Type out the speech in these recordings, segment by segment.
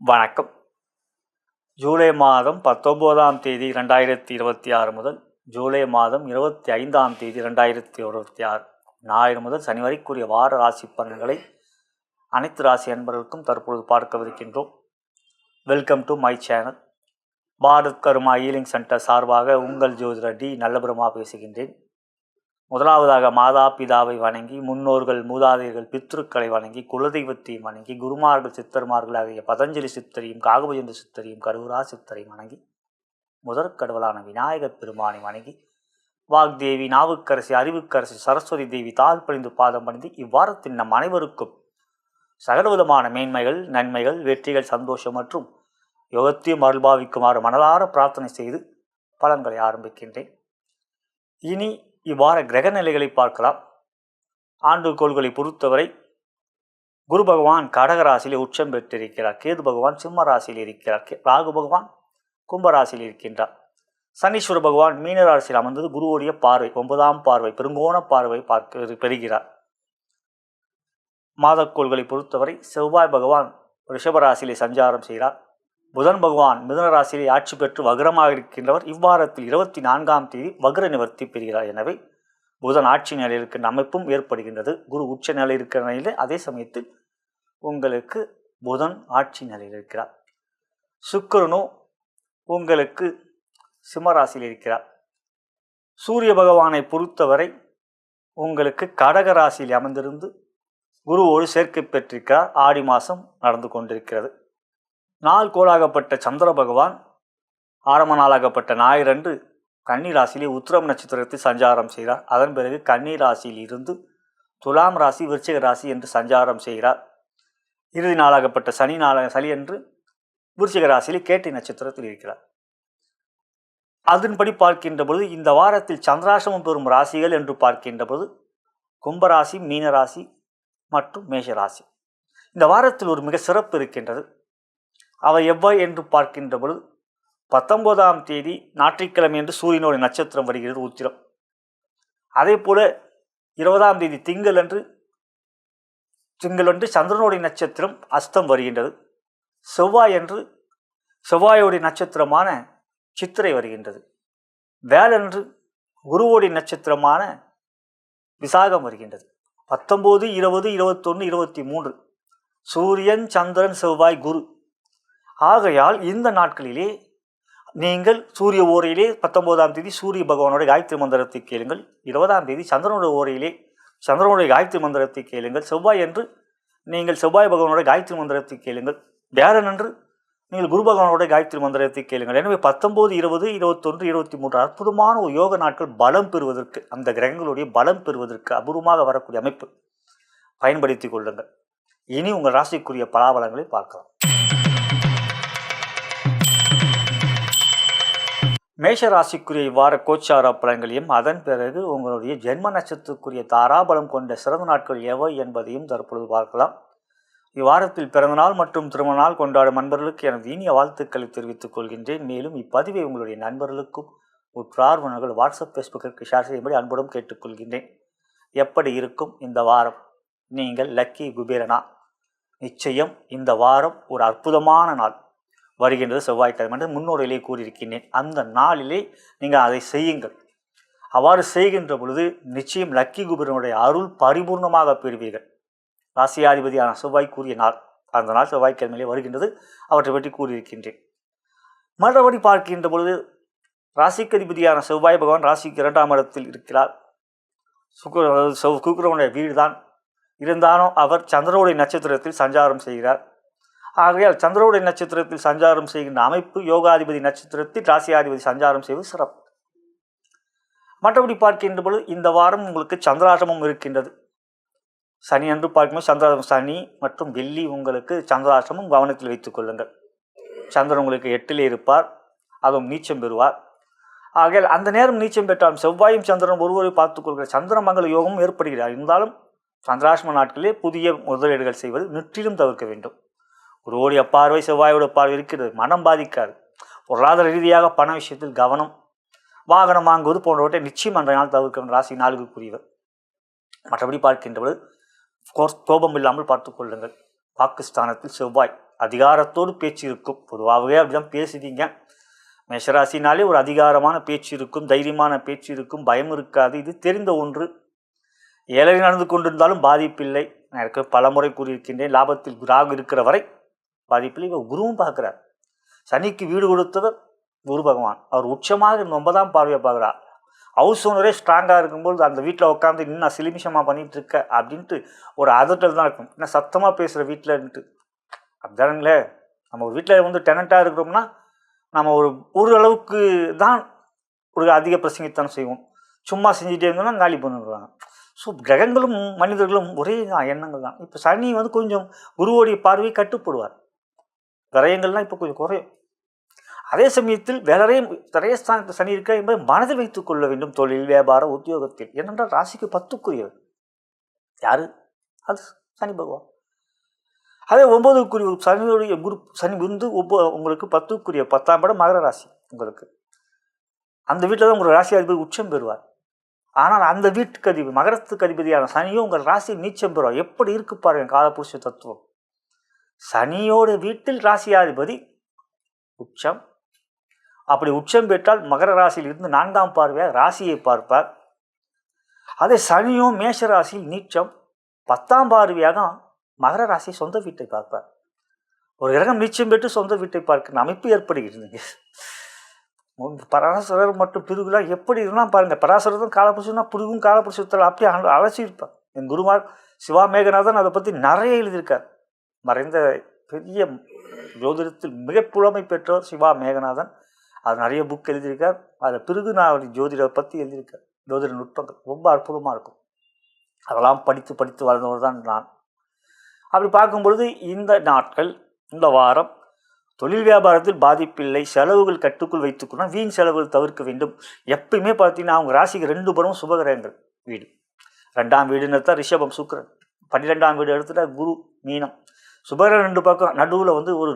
வணக்கம். ஜூலை மாதம் 19ஆம் தேதி 2026 முதல் ஜூலை மாதம் 25ஆம் தேதி 2026 ஞாயிறு முதல் சனி வரைக்குரிய வார ராசி பலன்களை அனைத்து ராசி அன்பர்களுக்கும் தற்பொழுது பார்க்கவிருக்கின்றோம். Welcome to my channel. Bharat Karma healing centre சார்பாக உங்கள் ஜோதிடர் டி நல்லபெருமா பேசுகின்றேன். முதலாவதாக மாதா பிதாவை வணங்கி, முன்னோர்கள் மூதாதையர்கள் பித்ருக்களை வணங்கி, குலதெய்வத்தையும் வணங்கி, குருமார்கள் சித்தர்மார்கள் ஆகிய பதஞ்சலி சித்தரையும் காகபஜேந்திர சித்தரையும் கருவூரா சித்தரையும் வணங்கி, முதற்கடவுளான விநாயகப் பெருமானை வணங்கி, வாக்தேவி நாவுக்கரசி அறிவுக்கரசி சரஸ்வதி தேவி தாழ் பணிந்து பாதம் பணிந்து இவ்வாரத்தின் நம் அனைவருக்கும் சகலவிதமான மேன்மைகள் நன்மைகள் வெற்றிகள் சந்தோஷம் மற்றும் யோகத்தையும் அருள்பாவிக்குமாறு மனதார பிரார்த்தனை செய்து பலன்களை ஆரம்பிக்கின்றேன். இனி இவ்வாற கிரக நிலைகளை பார்க்கலாம். ஆண்டுகோள்களை பொறுத்தவரை குரு பகவான் கடகராசியிலே உச்சம் பெற்றிருக்கிறார். கேது பகவான் சிம்ம ராசியில் இருக்கிறார். ராகு பகவான் கும்பராசியில் இருக்கின்றார். சனீஸ்வர பகவான் மீன ராசியில் அமர்ந்தது குருவுடைய பார்வை 9ஆம் பார்வை பெருங்கோண பார்வை பெறுகிறார். மாதக்கோள்களை பொறுத்தவரை செவ்வாய் பகவான் ரிஷபராசியிலே சஞ்சாரம் செய்கிறார். புதன் பகவான் மிதுன ராசியிலே ஆட்சி பெற்று வக்ரமாக இருக்கின்றவர். இவ்வாரத்தில் 24ஆம் தேதி வக்ர நிவர்த்தி பெறுகிறார். எனவே புதன் ஆட்சி நிலையில் இருக்கின்ற அமைப்பும் ஏற்படுகின்றது. குரு உச்ச நிலையில் இருக்கிற நிலையில் அதே சமயத்தில் உங்களுக்கு புதன் ஆட்சி நிலையில் இருக்கிறார். சுக்கிரனோ உங்களுக்கு சிம்மராசியில் இருக்கிறார். சூரிய பகவானை பொறுத்தவரை உங்களுக்கு கடக ராசியில் அமர்ந்திருந்து குருவோடு சேர்க்கை பெற்றிருக்கிறார். ஆடி மாதம் நடந்து கொண்டிருக்கிறது. நாள் கோளாகப்பட்ட சந்திர பகவான் ஆரம்ப நாளாகப்பட்ட ஞாயிறன்று கன்னி ராசியிலே உத்திரம் நட்சத்திரத்தில் சஞ்சாரம் செய்கிறார். அதன் பிறகு கன்னி ராசியில் இருந்து துலாம் ராசி விருச்சிக ராசி என்று சஞ்சாரம் செய்கிறார். இறுதி நாளாகப்பட்ட சனி என்று விருச்சிக ராசியிலே கேட்டை நட்சத்திரத்தில் இருக்கிறார். அதன்படி பார்க்கின்ற பொழுது இந்த வாரத்தில் சந்திராசிரமம் பெறும் ராசிகள் என்று பார்க்கின்ற பொழுது கும்பராசி மீனராசி மற்றும் மேஷராசி. இந்த வாரத்தில் ஒரு மிக சிறப்பு இருக்கின்றது. அவை எவ்வாறு என்று பார்க்கின்ற பொழுது 19ஆம் தேதி ஞாயிற்றுக்கிழமை என்று சூரியனுடைய நட்சத்திரம் வருகிறது உத்திரம். அதே போல 20ஆம் தேதி திங்கள் அன்று சந்திரனுடைய நட்சத்திரம் அஸ்தம் வருகின்றது. செவ்வாயுடைய நட்சத்திரமான சித்திரை வருகின்றது. வேலன்று குருவோடைய நட்சத்திரமான விசாகம் வருகின்றது. 19, 20, 21, 23 சூரியன் சந்திரன் செவ்வாய் குரு. ஆகையால் இந்த நாட்களிலே நீங்கள் சூரிய ஓரையிலே 19ஆம் தேதி சூரிய பகவானுடைய காயத்ரி மந்திரத்தை கேளுங்கள். 20ஆம் தேதி சந்திரனுடைய ஓரையிலே சந்திரனுடைய காயத்ரி மந்திரத்தை கேளுங்கள். செவ்வாய் என்று நீங்கள் செவ்வாய் பகவானுடைய காயத்ரி மந்திரத்தை கேளுங்கள். வியாழன் என்று நீங்கள் குரு பகவானுடைய காயத்ரி மந்திரத்தை கேளுங்கள். எனவே 19, 20, 21, 23 அற்புதமான ஒரு யோக நாட்கள் பலம் பெறுவதற்கு, அந்த கிரகங்களுடைய பலம் பெறுவதற்கு அபூர்வமாக வரக்கூடிய அமைப்பு பயன்படுத்தி கொள்ளுங்கள். இனி உங்கள் ராசிக்குரிய பலாபலங்களை பார்க்கலாம். மேஷ ராசிக்குரிய இவ்வார கோச்சார பலன்களையும் அதன் பிறகு உங்களுடைய ஜென்ம நட்சத்திரத்துக்குரிய தாராபலம் கொண்ட சிறந்த நாட்கள் எவை என்பதையும் தற்பொழுது பார்க்கலாம். இவ்வாரத்தில் பிறந்தநாள் மற்றும் திருமண நாள் கொண்டாடும் நண்பர்களுக்கு எனது இனிய வாழ்த்துக்களை தெரிவித்துக் கொள்கின்றேன். மேலும் இப்பதிவை உங்களுடைய நண்பர்களுக்கும் உற்றார் உறவினர்கள் வாட்ஸ்அப் ஃபேஸ்புக்கிற்கு ஷேர் செய்யும்படி அன்புடன் கேட்டுக்கொள்கின்றேன். எப்படி இருக்கும் இந்த வாரம்? நீங்கள் லக்கி குபேரனா? நிச்சயம் இந்த வாரம் ஒரு அற்புதமான நாள் வருகின்றது. செவ்வாய்க்கிழமை என்று முன்னோரிலே கூறியிருக்கின்றேன். அந்த நாளிலே நீங்கள் அதை செய்யுங்கள். அவ்வாறு செய்கின்ற பொழுது நிச்சயம் லக்கி குபேரனுடைய அருள் பரிபூர்ணமாக பெறுவீர்கள். ராசியாதிபதியான செவ்வாய் கூறிய நாள், அந்த நாள் செவ்வாய்க்கிழமையிலே வருகின்றது. அவற்றை பற்றி கூறியிருக்கின்றேன். மற்றபடி பார்க்கின்ற பொழுது ராசிக்கு அதிபதியான செவ்வாய் பகவான் ராசிக்கு 2ஆம் இடத்தில் இருக்கிறார். சுக்கிரனுடைய வீடு தான் இருந்தாலும் அவர் சந்திரனுடைய நட்சத்திரத்தில் சஞ்சாரம் செய்கிறார். ஆகையால் சந்திரனுடைய நட்சத்திரத்தில் சஞ்சாரம் செய்கின்ற அமைப்பு யோகாதிபதி நட்சத்திரத்தில் ராசியாதிபதி சஞ்சாரம் செய்வது சிறப்பு. மற்றபடி பார்க்கின்ற பொழுது இந்த வாரம் உங்களுக்கு சந்திராசிரமம் இருக்கின்றது. சனி என்று பார்க்கும்போது சனி மற்றும் வெள்ளி உங்களுக்கு சந்திராசிரமம் கவனத்தில் வைத்துக் கொள்ளுங்கள். சந்திரன் உங்களுக்கு 8லே இருப்பார், அதுவும் நீச்சம் பெறுவார். ஆகையால் அந்த நேரம் நீச்சம் பெற்றாலும் செவ்வாயும் சந்திரன் ஒருவரை பார்த்துக் கொள்கிற சந்திரமங்கல யோகமும் ஏற்படுகிறார். இருந்தாலும் சந்திராசிரம நாட்களிலே புதிய முதலீடுகள் செய்வது முற்றிலும் தவிர்க்க வேண்டும். குருவோடைய பார்வை செவ்வாயோட பார்வை இருக்கிறது, மனம் பாதிக்காது. பொருளாதார ரீதியாக பண விஷயத்தில் கவனம், வாகனம் வாங்குவது போன்றவற்றை நிச்சயம் அந்த நாள் தவிர்க்க ராசி 4க்குரியவர். மற்றபடி பார்க்கின்ற பொழுது கோபம் இல்லாமல் பார்த்துக் கொள்ளுங்கள். பாகிஸ்தானத்தில் செவ்வாய் அதிகாரத்தோடு பேச்சு இருக்கும். பொதுவாகவே அப்படிதான் பேசுவீங்க. மேஷராசினாலே ஒரு அதிகாரமான பேச்சு இருக்கும், தைரியமான பேச்சு இருக்கும், பயம் இருக்காது. இது தெரிந்த ஒன்று. ஏழரை நடந்து கொண்டிருந்தாலும் பாதிப்பில்லை. நான் இருக்க பல முறை கூறியிருக்கின்றேன், லாபத்தில் ராகு இருக்கிற வரை பாதிப்பில்லை. இப்போ குருவும் பார்க்குறார். சனிக்கு வீடு கொடுத்தவர் குரு பகவான். அவர் உச்சமாக 9ஆம் பார்வையை பார்க்குறார். ஹவுஸ் ஓனரே ஸ்ட்ராங்காக இருக்கும்போது அந்த வீட்டில் உட்காந்து இன்னும் சிலிமிஷமாக பண்ணிகிட்டு இருக்க அப்படின்ட்டு ஒரு அதட்டல் தான் இருக்கும். இன்னும் சத்தமாக பேசுகிற வீட்டில்ன்ட்டு அப்படிதானுங்களே. நம்ம ஒரு வீட்டில் வந்து டெனண்ட்டாக இருக்கிறோம்னா நம்ம ஒரு அளவுக்கு தான் ஒரு அதிக பிரசங்கித்தான் செய்வோம். சும்மா செஞ்சுட்டே இருந்தோம்னா காலி பண்ணிடுவாங்க. ஸோ கிரகங்களும் மனிதர்களும் ஒரே எண்ணங்கள் தான். இப்போ சனி வந்து கொஞ்சம் குருவோடைய பார்வை கட்டுப்படுவார். விரயங்கள்லாம் இப்போ கொஞ்சம் குறையும். அதே சமயத்தில் விரயஸ்தானத்தில் சனி இருக்க என்பதை மனதில் வைத்துக் கொள்ள வேண்டும். தொழில், வியாபார, உத்தியோகத்தில். ஏனென்றால் ராசிக்கு 10க்குரியவர் யாரு? அது சனி பகவான். அதே 9க்குரிய சனியுடைய சனி வந்து உங்களுக்கு 10க்குரிய 10ஆம் இடம் மகர ராசி. உங்களுக்கு அந்த வீட்டில் தான் உங்கள் ராசி அதிபதி உச்சம் பெறுவார். ஆனால் அந்த வீட்டுக்கு அதிபதி மகரத்துக்கு அதிபதியான சனியும் உங்கள் ராசி நீச்சம் பெறுவார். எப்படி இருக்கு பாருங்க காலபுருஷ தத்துவம். சனியோட வீட்டில் ராசியாதிபதி உச்சம். அப்படி உச்சம் பெற்றால் மகர ராசியில் இருந்து 4ஆம் பார்வையாக ராசியை பார்ப்பார். அதே சனியும் மேஷ ராசியில் நீச்சம் 10ஆம் பார்வையாக மகர ராசி சொந்த வீட்டை பார்ப்பார். ஒரு கிரகம் நீச்சம் பெற்று சொந்த வீட்டை பார்க்கிற அமைப்பு ஏற்படுகிறது. பராசரர் மற்றும் பிரிவுலாம் எப்படி இருந்தால் பாருங்க. பராசரரும் காலபுருஷன்னா பிரிவும் காலபுருஷத்தில் அப்படியே அலசியிருப்பார். என் குருமார் சிவா மேகநாதன் அதை பற்றி நிறைய எழுதியிருக்கார். மறைந்த பெரிய ஜோதிடத்தில் மிக புலமை பெற்றவர் சிவா மேகநாதன். அவர் நிறைய புக் எழுதியிருக்கார். அதில் பிறகு நான் அவர் ஜோதிடரை பற்றி எழுதியிருக்கார். ஜோதிட நுட்பங்கள் ரொம்ப அற்புதமாக இருக்கும். அதெல்லாம் படித்து வளர்ந்தவர் தான் நான். அப்படி பார்க்கும்பொழுது இந்த நாட்கள், இந்த வாரம் தொழில் வியாபாரத்தில் பாதிப்பில்லை. செலவுகள் கட்டுக்குள் வைத்துக்கணும். வீண் செலவுகள் தவிர்க்க வேண்டும். எப்பயுமே பார்த்தீங்கன்னா அவங்க ராசிக்கு 2 புறமும் சுபகிரகங்கள் வீடு. 2ஆம் வீடுன்னு எடுத்தா ரிஷபம் சுக்கிரன், 12ஆம் வீடு எடுத்துட்டா குரு மீனம். சுபகிரகம் 2 பக்கம், நடுவில் வந்து ஒரு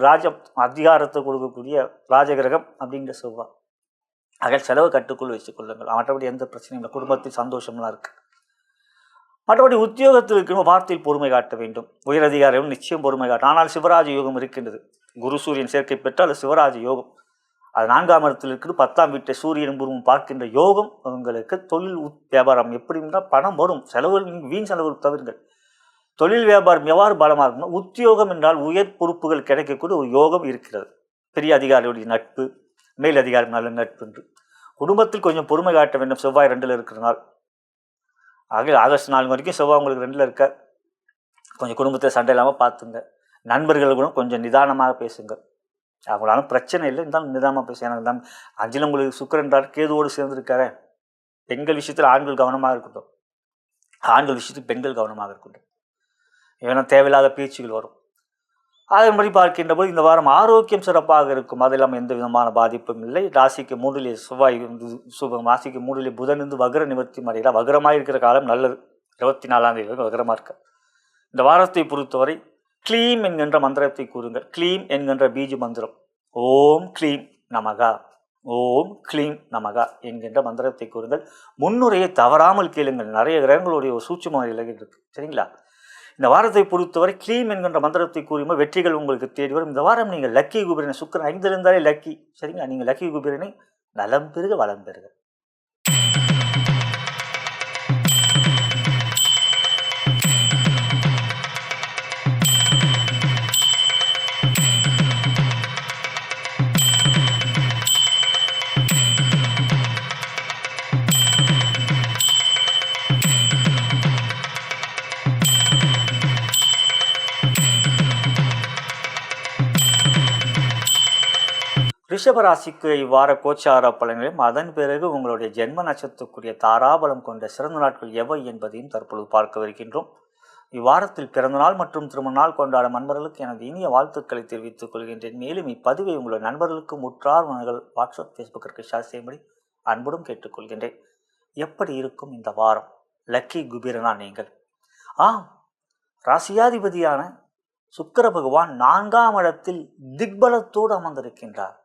அதிகாரத்தை கொடுக்கக்கூடிய ராஜகிரகம் அப்படிங்கிற செவ்வாய். ஆக செலவு கட்டுக்குள் வைத்துக் கொள்ளுங்கள். மற்றபடி எந்த பிரச்சனையும் இல்லை. குடும்பத்தில் சந்தோஷம்லாம் இருக்கு. மற்றபடி உத்தியோகத்தில் இருக்கணும், வார்த்தையில் பொறுமை காட்ட வேண்டும். உயரதிகாரியும் நிச்சயம் பொறுமை காட்டும். ஆனால் சிவராஜ யோகம் இருக்கின்றது. குரு சூரியன் சேர்க்கை பெற்றால் சிவராஜ யோகம். அது 4ஆம் இடத்தில் இருக்குது. 10ஆம் வீட்டை சூரியன் குருவும் பார்க்கின்ற யோகம் உங்களுக்கு. தொழில் வியாபாரம் எப்படி இருந்தால் பணம் வரும். செலவுகள் வீண் செலவுகள் தவிர்ங்கள். தொழில் வியாபாரம் எவ்வாறு பலமாக இருக்கணும்? உத்தியோகம் என்றால் உயர் பொறுப்புகள் கிடைக்கக்கூடிய ஒரு யோகம் இருக்கிறது. பெரிய அதிகாரியுடைய நட்பு, மேல் அதிகாரி நல்ல நட்பு என்று. குடும்பத்தில் கொஞ்சம் பொறுமை காட்ட வேண்டும். செவ்வாய் 2ல் இருக்கிற நாள். ஆகஸ்ட் 4 வரைக்கும் செவ்வாய் உங்களுக்கு 2ல் இருக்க. கொஞ்சம் குடும்பத்தை சண்டை இல்லாமல் பார்த்துங்க. நண்பர்கள் கூட கொஞ்சம் நிதானமாக பேசுங்க. அவங்களாலும் பிரச்சனை இல்லை, இருந்தாலும் நிதானமாக பேசுங்க. ஏன்னா 5ல் உங்களுக்கு சுக்கிரன் என்றால் கேதுவோடு சேர்ந்துருக்காரு. பெண்கள் விஷயத்தில் ஆண்கள் கவனமாக இருக்கட்டும். ஆண்கள் விஷயத்தில் பெண்கள் கவனமாக இருக்கட்டும். ஏன்னா தேவையில்லாத பேச்சுகள் வரும். அதன்படி பார்க்கின்ற போது இந்த வாரம் ஆரோக்கியம் சிறப்பாக இருக்கும். அதெல்லாம் எந்த விதமான பாதிப்பும் இல்லை. ராசிக்கு 3லே செவ்வாய் சுபம். ராசிக்கு 3லே புதன் இருந்து வக்ர நிவர்த்தி அடையலாம். வக்ரமாக இருக்கிற காலம் நல்லது. 24ஆம் தேதி வக்ரமாக இருக்க. இந்த வாரத்தை பொறுத்தவரை க்ளீம் என்கின்ற மந்திரத்தை கூறுங்கள். க்ளீம் என்கின்ற பீஜ மந்திரம் ஓம் க்ளீம் நமகா, ஓம் க்ளீம் நமகா என்கின்ற மந்திரத்தை கூறுங்கள். முன்னுரையை தவறாமல் கேளுங்கள். நிறைய கிரகங்களுடைய ஒரு சூட்சும இலகில் இருக்கு. சரிங்களா? இந்த வாரத்தை பொறுத்தவரை க்ளீம் என்கின்ற மந்திரத்தை கூறும்போது வெற்றிகள் உங்களுக்கு தேடி வரும். இந்த வாரம் நீங்கள் லக்கி குபேரனை, சுக்கிரன் 5ல் இருந்தாலே லக்கி. சரிங்களா? நீங்கள் லக்கி குபேரனை நலம் பெறுக வளம் பெறுக. ரிஷபராசிக்கு இவ்வார கோச்சார பலன்களையும் அதன் பிறகு உங்களுடைய ஜென்ம நட்சத்திரத்துக்குரிய தாராபலம் கொண்ட சிறந்த நாட்கள் எவை என்பதையும் தற்பொழுது பார்க்கவிருக்கின்றோம். இவ்வாரத்தில் பிறந்தநாள் மற்றும் திருமண நாள் கொண்டாடும் நண்பர்களுக்கு எனது இனிய வாழ்த்துக்களை தெரிவித்துக் கொள்கின்றேன். மேலும் இப்பதிவை உங்களுடைய நண்பர்களுக்கும் உற்றார் உணர்கள் வாட்ஸ்அப், ஃபேஸ்புக்கிற்கு ஷேர் செய்யும்படி அன்புடன் கேட்டுக்கொள்கின்றேன். எப்படி இருக்கும் இந்த வாரம்? லக்கி குபீரனா நீங்கள்? ராசியாதிபதியான சுக்கிர பகவான் 4ஆம் இடத்தில் திக்பலத்தோடு அமர்ந்திருக்கின்றார்.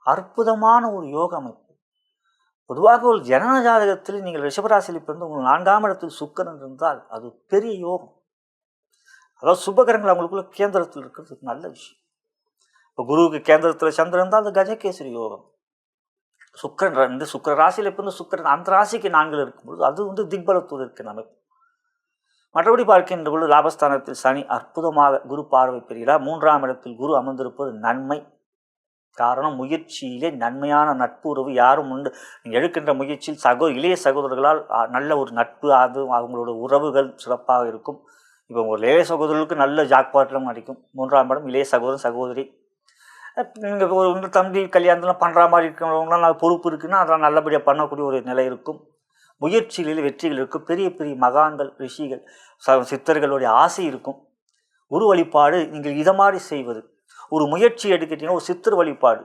அற்புதமான ஒரு யோக அமைப்பு. பொதுவாக ஒரு ஜனன ஜாதகத்தில் நீங்கள் ரிஷபராசியில் பிறந்து உங்கள் 4ஆம் இடத்தில் சுக்கிரன் இருந்தால் அது பெரிய யோகம். அதாவது சுபகிரகங்கள் அவங்களுக்குள்ள கேந்திரத்தில் இருக்கிறது நல்ல விஷயம். இப்போ குருவுக்கு கேந்திரத்தில் சந்திரன் இருந்தால் அது கஜகேசரி யோகம். சுக்கரன் சுக்கர ராசியில் இப்போ சுக்கரன் அந்த ராசிக்கு 4 இருக்கும்போது அது திக்பலத்தோடு இருக்கு நமக்கு. மற்றபடி பார்க்கின்ற பொழுது லாபஸ்தானத்தில் சனி அற்புதமாக குரு பார்வை பெறுகிறார். 3ஆம் இடத்தில் குரு அமர்ந்திருப்பது நன்மை. காரணம், முயற்சியிலே நன்மையான நட்பு உறவு யாரும் உண்டு. நீங்கள் எடுக்கின்ற முயற்சியில் இளைய சகோதரர்களால் நல்ல ஒரு நட்பு, அது அவங்களோட உறவுகள் சிறப்பாக இருக்கும். இப்போ ஒரு இளைய சகோதரர்களுக்கு நல்ல ஜாக்பாட்டிலும் அடிக்கும். 3ஆம் இடம் இளைய சகோதரன் சகோதரி. நீங்கள் ஒரு தம்பி கல்யாணத்தெலாம் பண்ணுற மாதிரி இருக்கிறவங்களாம் நல்ல பொறுப்பு இருக்குன்னா அதெல்லாம் நல்லபடியாக பண்ணக்கூடிய ஒரு நிலை இருக்கும். முயற்சிகளில் வெற்றிகள் இருக்கும். பெரிய பெரிய மகான்கள், ரிஷிகள், சித்தர்களுடைய ஆசை இருக்கும். குரு வழிபாடு நீங்கள் இதை மாதிரி செய்வது, ஒரு முயற்சி எடுக்கிட்டீங்கன்னா ஒரு சித்தர் வழிபாடு,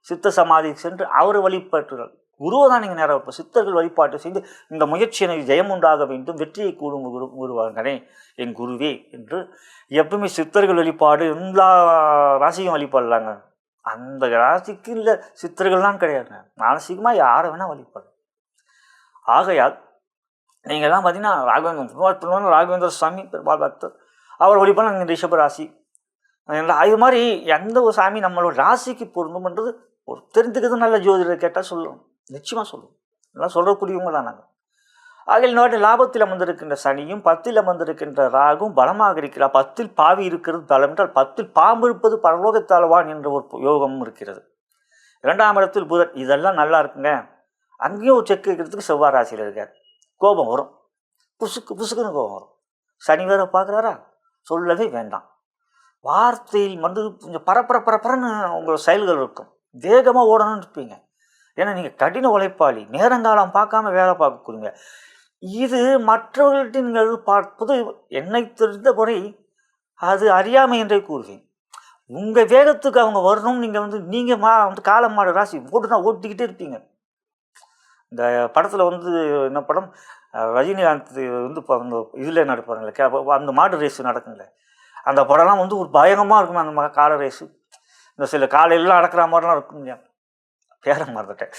சித்த சமாதி சென்று அவர் வழிபாட்டுகள், குருவை தான் நீங்கள் நேரம் வைப்போம். சித்தர்கள் வழிபாட்டு செய்து இந்த முயற்சி எனக்கு ஜெயம் உண்டாக வேண்டும், வெற்றியை கூடும் குருவாங்கனே என் குருவே என்று எப்பவுமே சித்தர்கள் வழிபாடு எல்லா ராசியும் வழிபாடலாங்க. அந்த ராசிக்கு இல்லை சித்தர்கள்லாம் கிடையாதுங்க. மானசீகமாக யாரை வேணால் வழிபாடு. ஆகையால் நீங்கள் தான் பார்த்தீங்கன்னா ராகவேந்திர சுவாமி பெருமாள் பக்தர், அவர் வழிபாடு நீங்கள் ரிஷப ராசி. இது மாதிரி எந்த ஒரு சாமி நம்மளோட ராசிக்கு பொருந்தும்ன்றது ஒரு தெரிஞ்சுக்கிறது நல்ல ஜோதிடரை கேட்டால் சொல்லுவோம், நிச்சயமாக சொல்லுவோம். எல்லாம் சொல்கிறக்கூடியவங்க தான் நாங்கள். ஆகிய நாட்டு லாபத்தில் அமர்ந்திருக்கின்ற சனியும் 10ல் அமர்ந்திருக்கின்ற ராகும் பலமாக இருக்கிறார். 10ல் பாவி இருக்கிறது பலம் என்றால் 10ல் பாம்பு இருப்பது பரலோகத்தாழ்வான் என்ற ஒரு யோகமும் இருக்கிறது. 2ஆம் இடத்தில் புதன், இதெல்லாம் நல்லா இருக்குங்க. அங்கேயும் ஒரு செக் வைக்கிறதுக்கு செவ்வாய் ராசியில் இருக்கார். கோபம் வரும், புசுக்குன்னு கோபம் வரும். சனி வேற பார்க்குறாரா, சொல்லவே வேண்டாம். வார்த்தையில் கொஞ்சம் பரப்பரன்னு உங்கள் செயல்கள் இருக்கும். வேகமாக ஓடணும்னு இருப்பீங்க. ஏன்னா நீங்கள் கடின உழைப்பாளி, நேரங்காலம் பார்க்காம வேலை பார்க்கக்கூடியங்க. இது மற்றவர்கள்ட்ட நீங்கள் பார்ப்பது என்னை தெரிந்த முறை அது அறியாமை என்றே கூறுவேன். உங்கள் வேகத்துக்கு அவங்க வரணும். நீங்கள் காலம் மாடு ராசி ஓட்டிக்கிட்டே இருப்பீங்க. இந்த படத்தில் என்ன படம், ரஜினிகாந்த் இப்போ அந்த இதில் நடப்பாருங்களே, அந்த மாடு ரேஸ் நடக்குங்களே, அந்த படம்லாம் ஒரு பயங்கரமாக இருக்கும். அந்த கால ரேஸு இந்த சில காலையிலாம் நடக்கிற மாதிரிலாம் இருக்குங்க, பேர மறந்துட்டேன்.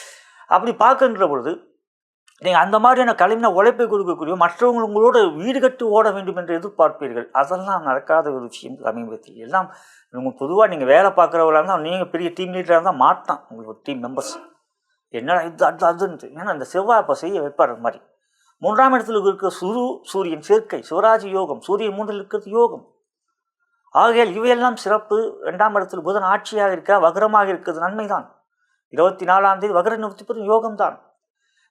அப்படி பார்க்கின்ற பொழுது நீங்கள் அந்த மாதிரியான கலைஞன உழைப்பை கொடுக்கக்கூடிய மற்றவங்க உங்களோட வீடு கட்டி ஓட வேண்டும் என்று எதிர்பார்ப்பீர்கள். அதெல்லாம் நடக்காத ஒரு விஷயம் சமீபத்தில். எல்லாம் உங்களுக்கு பொதுவாக நீங்கள் வேலை பார்க்குறவர்களாக இருந்தால், நீங்கள் பெரிய டீம் லீடராக இருந்தால் மாட்டான் உங்களுக்கு டீம் மெம்பர்ஸ். என்னடா இது அதுன்ட்டு. ஏன்னா இந்த செவ்வாய் அப்போ செய்ய வைப்பார் மாதிரி. 3ஆம் இடத்துல இருக்கிற சூரியன் சேர்க்கை, சிவராஜ் யோகம், சூரியன் 3ல் இருக்கிறது யோகம். ஆகையால் இவையெல்லாம் சிறப்பு. 2ஆம் இடத்தில் புதன் ஆட்சியாக இருக்க, வக்ரமாக இருக்கிறது நன்மைதான். 24ஆம் தேதி வக்ர நிவர்த்தி யோகம்தான்.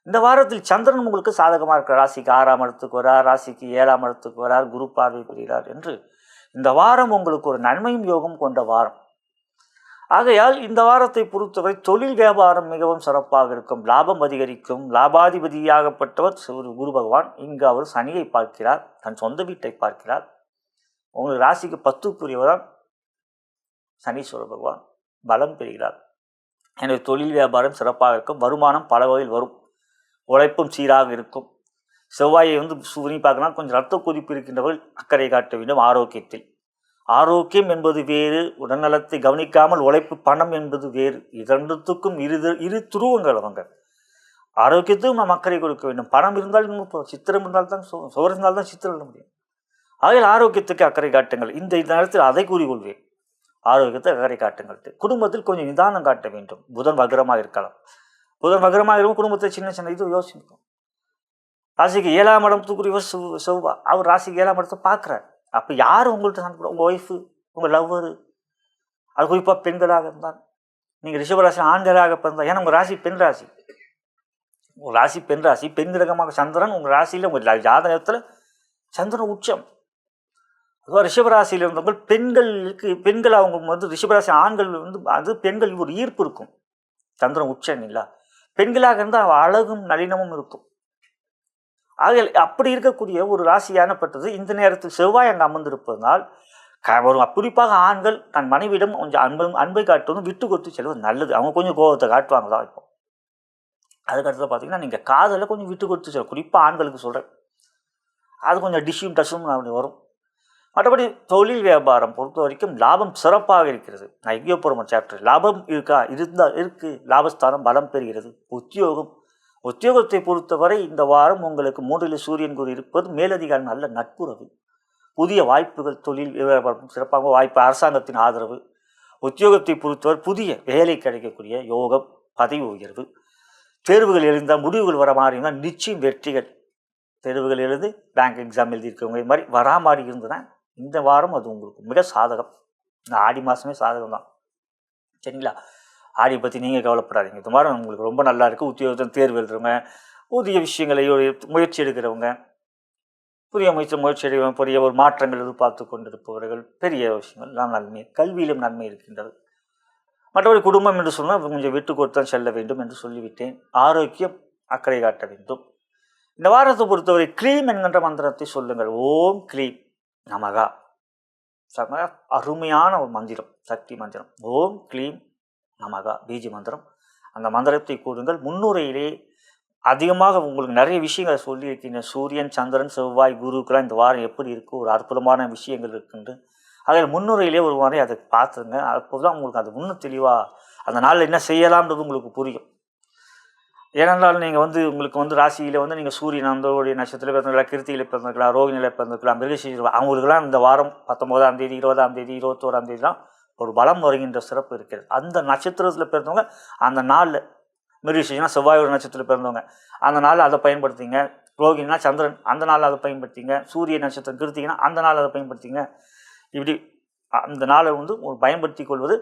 இந்த வாரத்தில் சந்திரன் உங்களுக்கு சாதகமாக இருக்கிற, ராசிக்கு 6ஆம் இடத்துக்கு வரார், ராசிக்கு 7ஆம் இடத்துக்கு வரார், குரு பார்வை பெறுகிறார் என்று இந்த வாரம் உங்களுக்கு ஒரு நன்மையும் யோகம் கொண்ட வாரம். ஆகையால் இந்த வாரத்தை பொறுத்தவரை தொழில் வியாபாரம் மிகவும் சிறப்பாக இருக்கும். லாபம் அதிகரிக்கும். லாபாதிபதியாகப்பட்டவர் குரு பகவான். இங்கு அவர் சனியை பார்க்கிறார், தன் சொந்த வீட்டை பார்க்கிறார். உங்களுக்கு ராசிக்கு 10க்குரியவர் சனீஸ்வர பகவான் பலம் பெறுகிறார். எனவே தொழில் வியாபாரம் சிறப்பாக இருக்கும். வருமானம் பல வகையில் வரும். உழைப்பும் சீராக இருக்கும். செவ்வாயை சூரியனை பார்க்கலாம். கொஞ்சம் ரத்த கொதிப்பு இருக்கின்றவர்கள் அக்கறை காட்ட வேண்டும் ஆரோக்கியத்தில். ஆரோக்கியம் என்பது வேறு, உடல்நலத்தை கவனிக்காமல் உழைப்பு பணம் என்பது வேறு. இரண்டுத்துக்கும் இரு துருவங்கள் அவங்க. ஆரோக்கியத்துக்கும் நாம் அக்கறை கொடுக்க வேண்டும். பணம் இருந்தால் சித்திரம் இருந்தால்தான் சுவர் இருந்தால்தான் சித்திரம் எழுத முடியும். ஆகையால் ஆரோக்கியத்துக்கு அக்கறை காட்டுங்கள். இந்த நேரத்தில் அதை கூறிக்கொள்வேன், ஆரோக்கியத்தை அக்கறை காட்டுங்கள். குடும்பத்தில் கொஞ்சம் நிதானம் காட்ட வேண்டும். புதன் வக்ரமாக இருக்கலாம். புதன் வக்ரமாக இருக்கும், குடும்பத்தை சின்ன இது யோசிக்கும். ராசிக்கு 7ஆம் இடத்துக்குரியவர் செவ்வாய், அவர் ராசிக்கு 7ஆம் இடத்தை பார்க்குறார். அப்போ யார் உங்கள்கிட்ட உங்கள் ஒய்ஃபு, உங்கள் லவ்வரு, அது குறிப்பாக பெண்களாக இருந்தால், நீங்கள் ரிஷபராசி ஆண்களாக பிறந்தால், ஏன்னா உங்கள் ராசி பெண் ராசி, உங்கள் ராசி பெண் ராசி, பெண் கிரகமாக சந்திரன் உங்கள் ராசியில், உங்கள் ஜாதகத்தில் சந்திரன் உச்சம். அதுவாக ரிஷபராசியில் இருந்தவங்க பெண்கள் அவங்க ரிஷபராசி ஆண்கள் அது பெண்கள் ஒரு ஈர்ப்பு இருக்கும். சந்திரன் உச்சம் இல்லை, பெண்களாக இருந்தால் அழகும் நளினமும் இருக்கும். ஆக அப்படி இருக்கக்கூடிய ஒரு ராசியானப்பட்டது இந்த நேரத்தில் செவ்வாய் அங்கே அமர்ந்திருப்பதனால் குறிப்பாக ஆண்கள் தன் மனைவியிடம் கொஞ்சம் அன்பை காட்டுவதும் விட்டு கொடுத்து செல்வது நல்லது. அவங்க கொஞ்சம் கோபத்தை காட்டுவாங்க தான். இப்போ அதுக்கடுத்து பார்த்தீங்கன்னா நீங்கள் காதலில் கொஞ்சம் விட்டு கொடுத்து செல்லும். குறிப்பாக ஆண்களுக்கு சொல்கிறேன், அது கொஞ்சம் டிஷ்ஷும் டஷ்ஷும் அப்படி வரும். மற்றபடி தொழில் வியாபாரம் பொறுத்த வரைக்கும் லாபம் சிறப்பாக இருக்கிறது. நான் எங்கேயோ போகிற சாப்டர் லாபம் இருக்குது. லாபஸ்தானம் பலம் பெறுகிறது. உத்தியோகத்தை பொறுத்தவரை இந்த வாரம் உங்களுக்கு 3ல் சூரியன் குரு இருப்பது மேலதிகாரி நல்ல நட்புறவு. புதிய வாய்ப்புகள், தொழில் சிறப்பாக வாய்ப்பு, அரசாங்கத்தின் ஆதரவு, உத்தியோகத்தை பொறுத்தவரை புதிய வேலை கிடைக்கக்கூடிய யோகம், பதவி உயர்வு, தேர்வுகள் எழுந்தால் முடிவுகள் வர மாதிரி இருந்தால் நிச்சயம் வெற்றிகள். தேர்வுகள் எழுதி பேங்க் எக்ஸாம் எழுதியிருக்கவங்க இது மாதிரி வரா மாதிரி இருந்ததுன்னா இந்த வாரம் அது உங்களுக்கு மிக சாதகம். இந்த ஆடி மாதமே சாதகம் தான். சரிங்களா? ஆடி பற்றி நீங்கள் கவலைப்படாதீங்க. இந்த வாரம் உங்களுக்கு ரொம்ப நல்லா இருக்குது. உத்தியோகத்தில் தேர்வு எழுதுறவங்க, புதிய விஷயங்களை முயற்சி எடுக்கிறவங்க, புதிய முயற்சி எடுக்கிறவங்க, புதிய ஒரு மாற்றங்கள் எதிர்பார்த்து கொண்டிருப்பவர்கள், பெரிய விஷயங்கள் எல்லாம் நன்மை. கல்வியிலும் நன்மை இருக்கின்றது. மற்றபடி குடும்பம் என்று சொன்னால் கொஞ்சம் விட்டு கொடுத்தான் செல்ல வேண்டும் என்று சொல்லிவிட்டேன். ஆரோக்கியம் அக்கறை காட்ட வேண்டும். இந்த வாரத்தை பொறுத்தவரை க்ளீம் என்கின்ற மந்திரத்தை சொல்லுங்கள். ஓம் க்ளீம் நமகா. அருமையான ஒரு மந்திரம், சக்தி மந்திரம். ஓம் க்ளீம் நமகா பீஜ மந்திரம். அந்த மந்திரத்தை கூறுங்கள். முன்னுரையிலே அதிகமாக உங்களுக்கு நிறைய விஷயங்களை சொல்லியிருக்கீங்க. சூரியன், சந்திரன், செவ்வாய், குருக்கெல்லாம் இந்த வாரம் எப்படி இருக்குது, ஒரு அற்புதமான விஷயங்கள் இருக்குன்று. அதில் முன்னுரையிலே ஒரு மாதிரி அதை பார்த்துருங்க. அப்போதான் உங்களுக்கு அது இன்னும் தெளிவாக அந்த நாளில் என்ன செய்யலாம்ன்றது உங்களுக்கு புரியும். ஏனென்றால் நீங்கள் உங்களுக்கு ராசியில் நீங்கள் சூரியன் அந்தோடைய நட்சத்திரத்தில் பிறந்திருக்கலாம், கிருத்தியில் பிறந்திருக்கலாம், ரோகிணியில் பிறந்திருக்கலாம், மிருகசீரிஷம், அவங்களுக்கெல்லாம் இந்த வாரம் 19ஆம் தேதி, 20ஆம் தேதி, 21ஆம் தேதிலாம் ஒரு பலம் வருகின்ற சிறப்பு இருக்கிறது. அந்த நட்சத்திரத்தில் பிறந்தவங்க அந்த நாளில், மிருகசீரிஷம்னா செவ்வாயோட நட்சத்திரத்தில் பிறந்தவங்க அந்த நாளில் அதை பயன்படுத்திங்க. ரோகிணினா சந்திரன், அந்த நாளில் அதை பயன்படுத்திங்க. சூரிய நட்சத்திரம் கிருத்திகனா அந்த நாளில் அதை பயன்படுத்திங்க. இப்படி அந்த நாளை ஒரு பயன்படுத்தி கொள்வது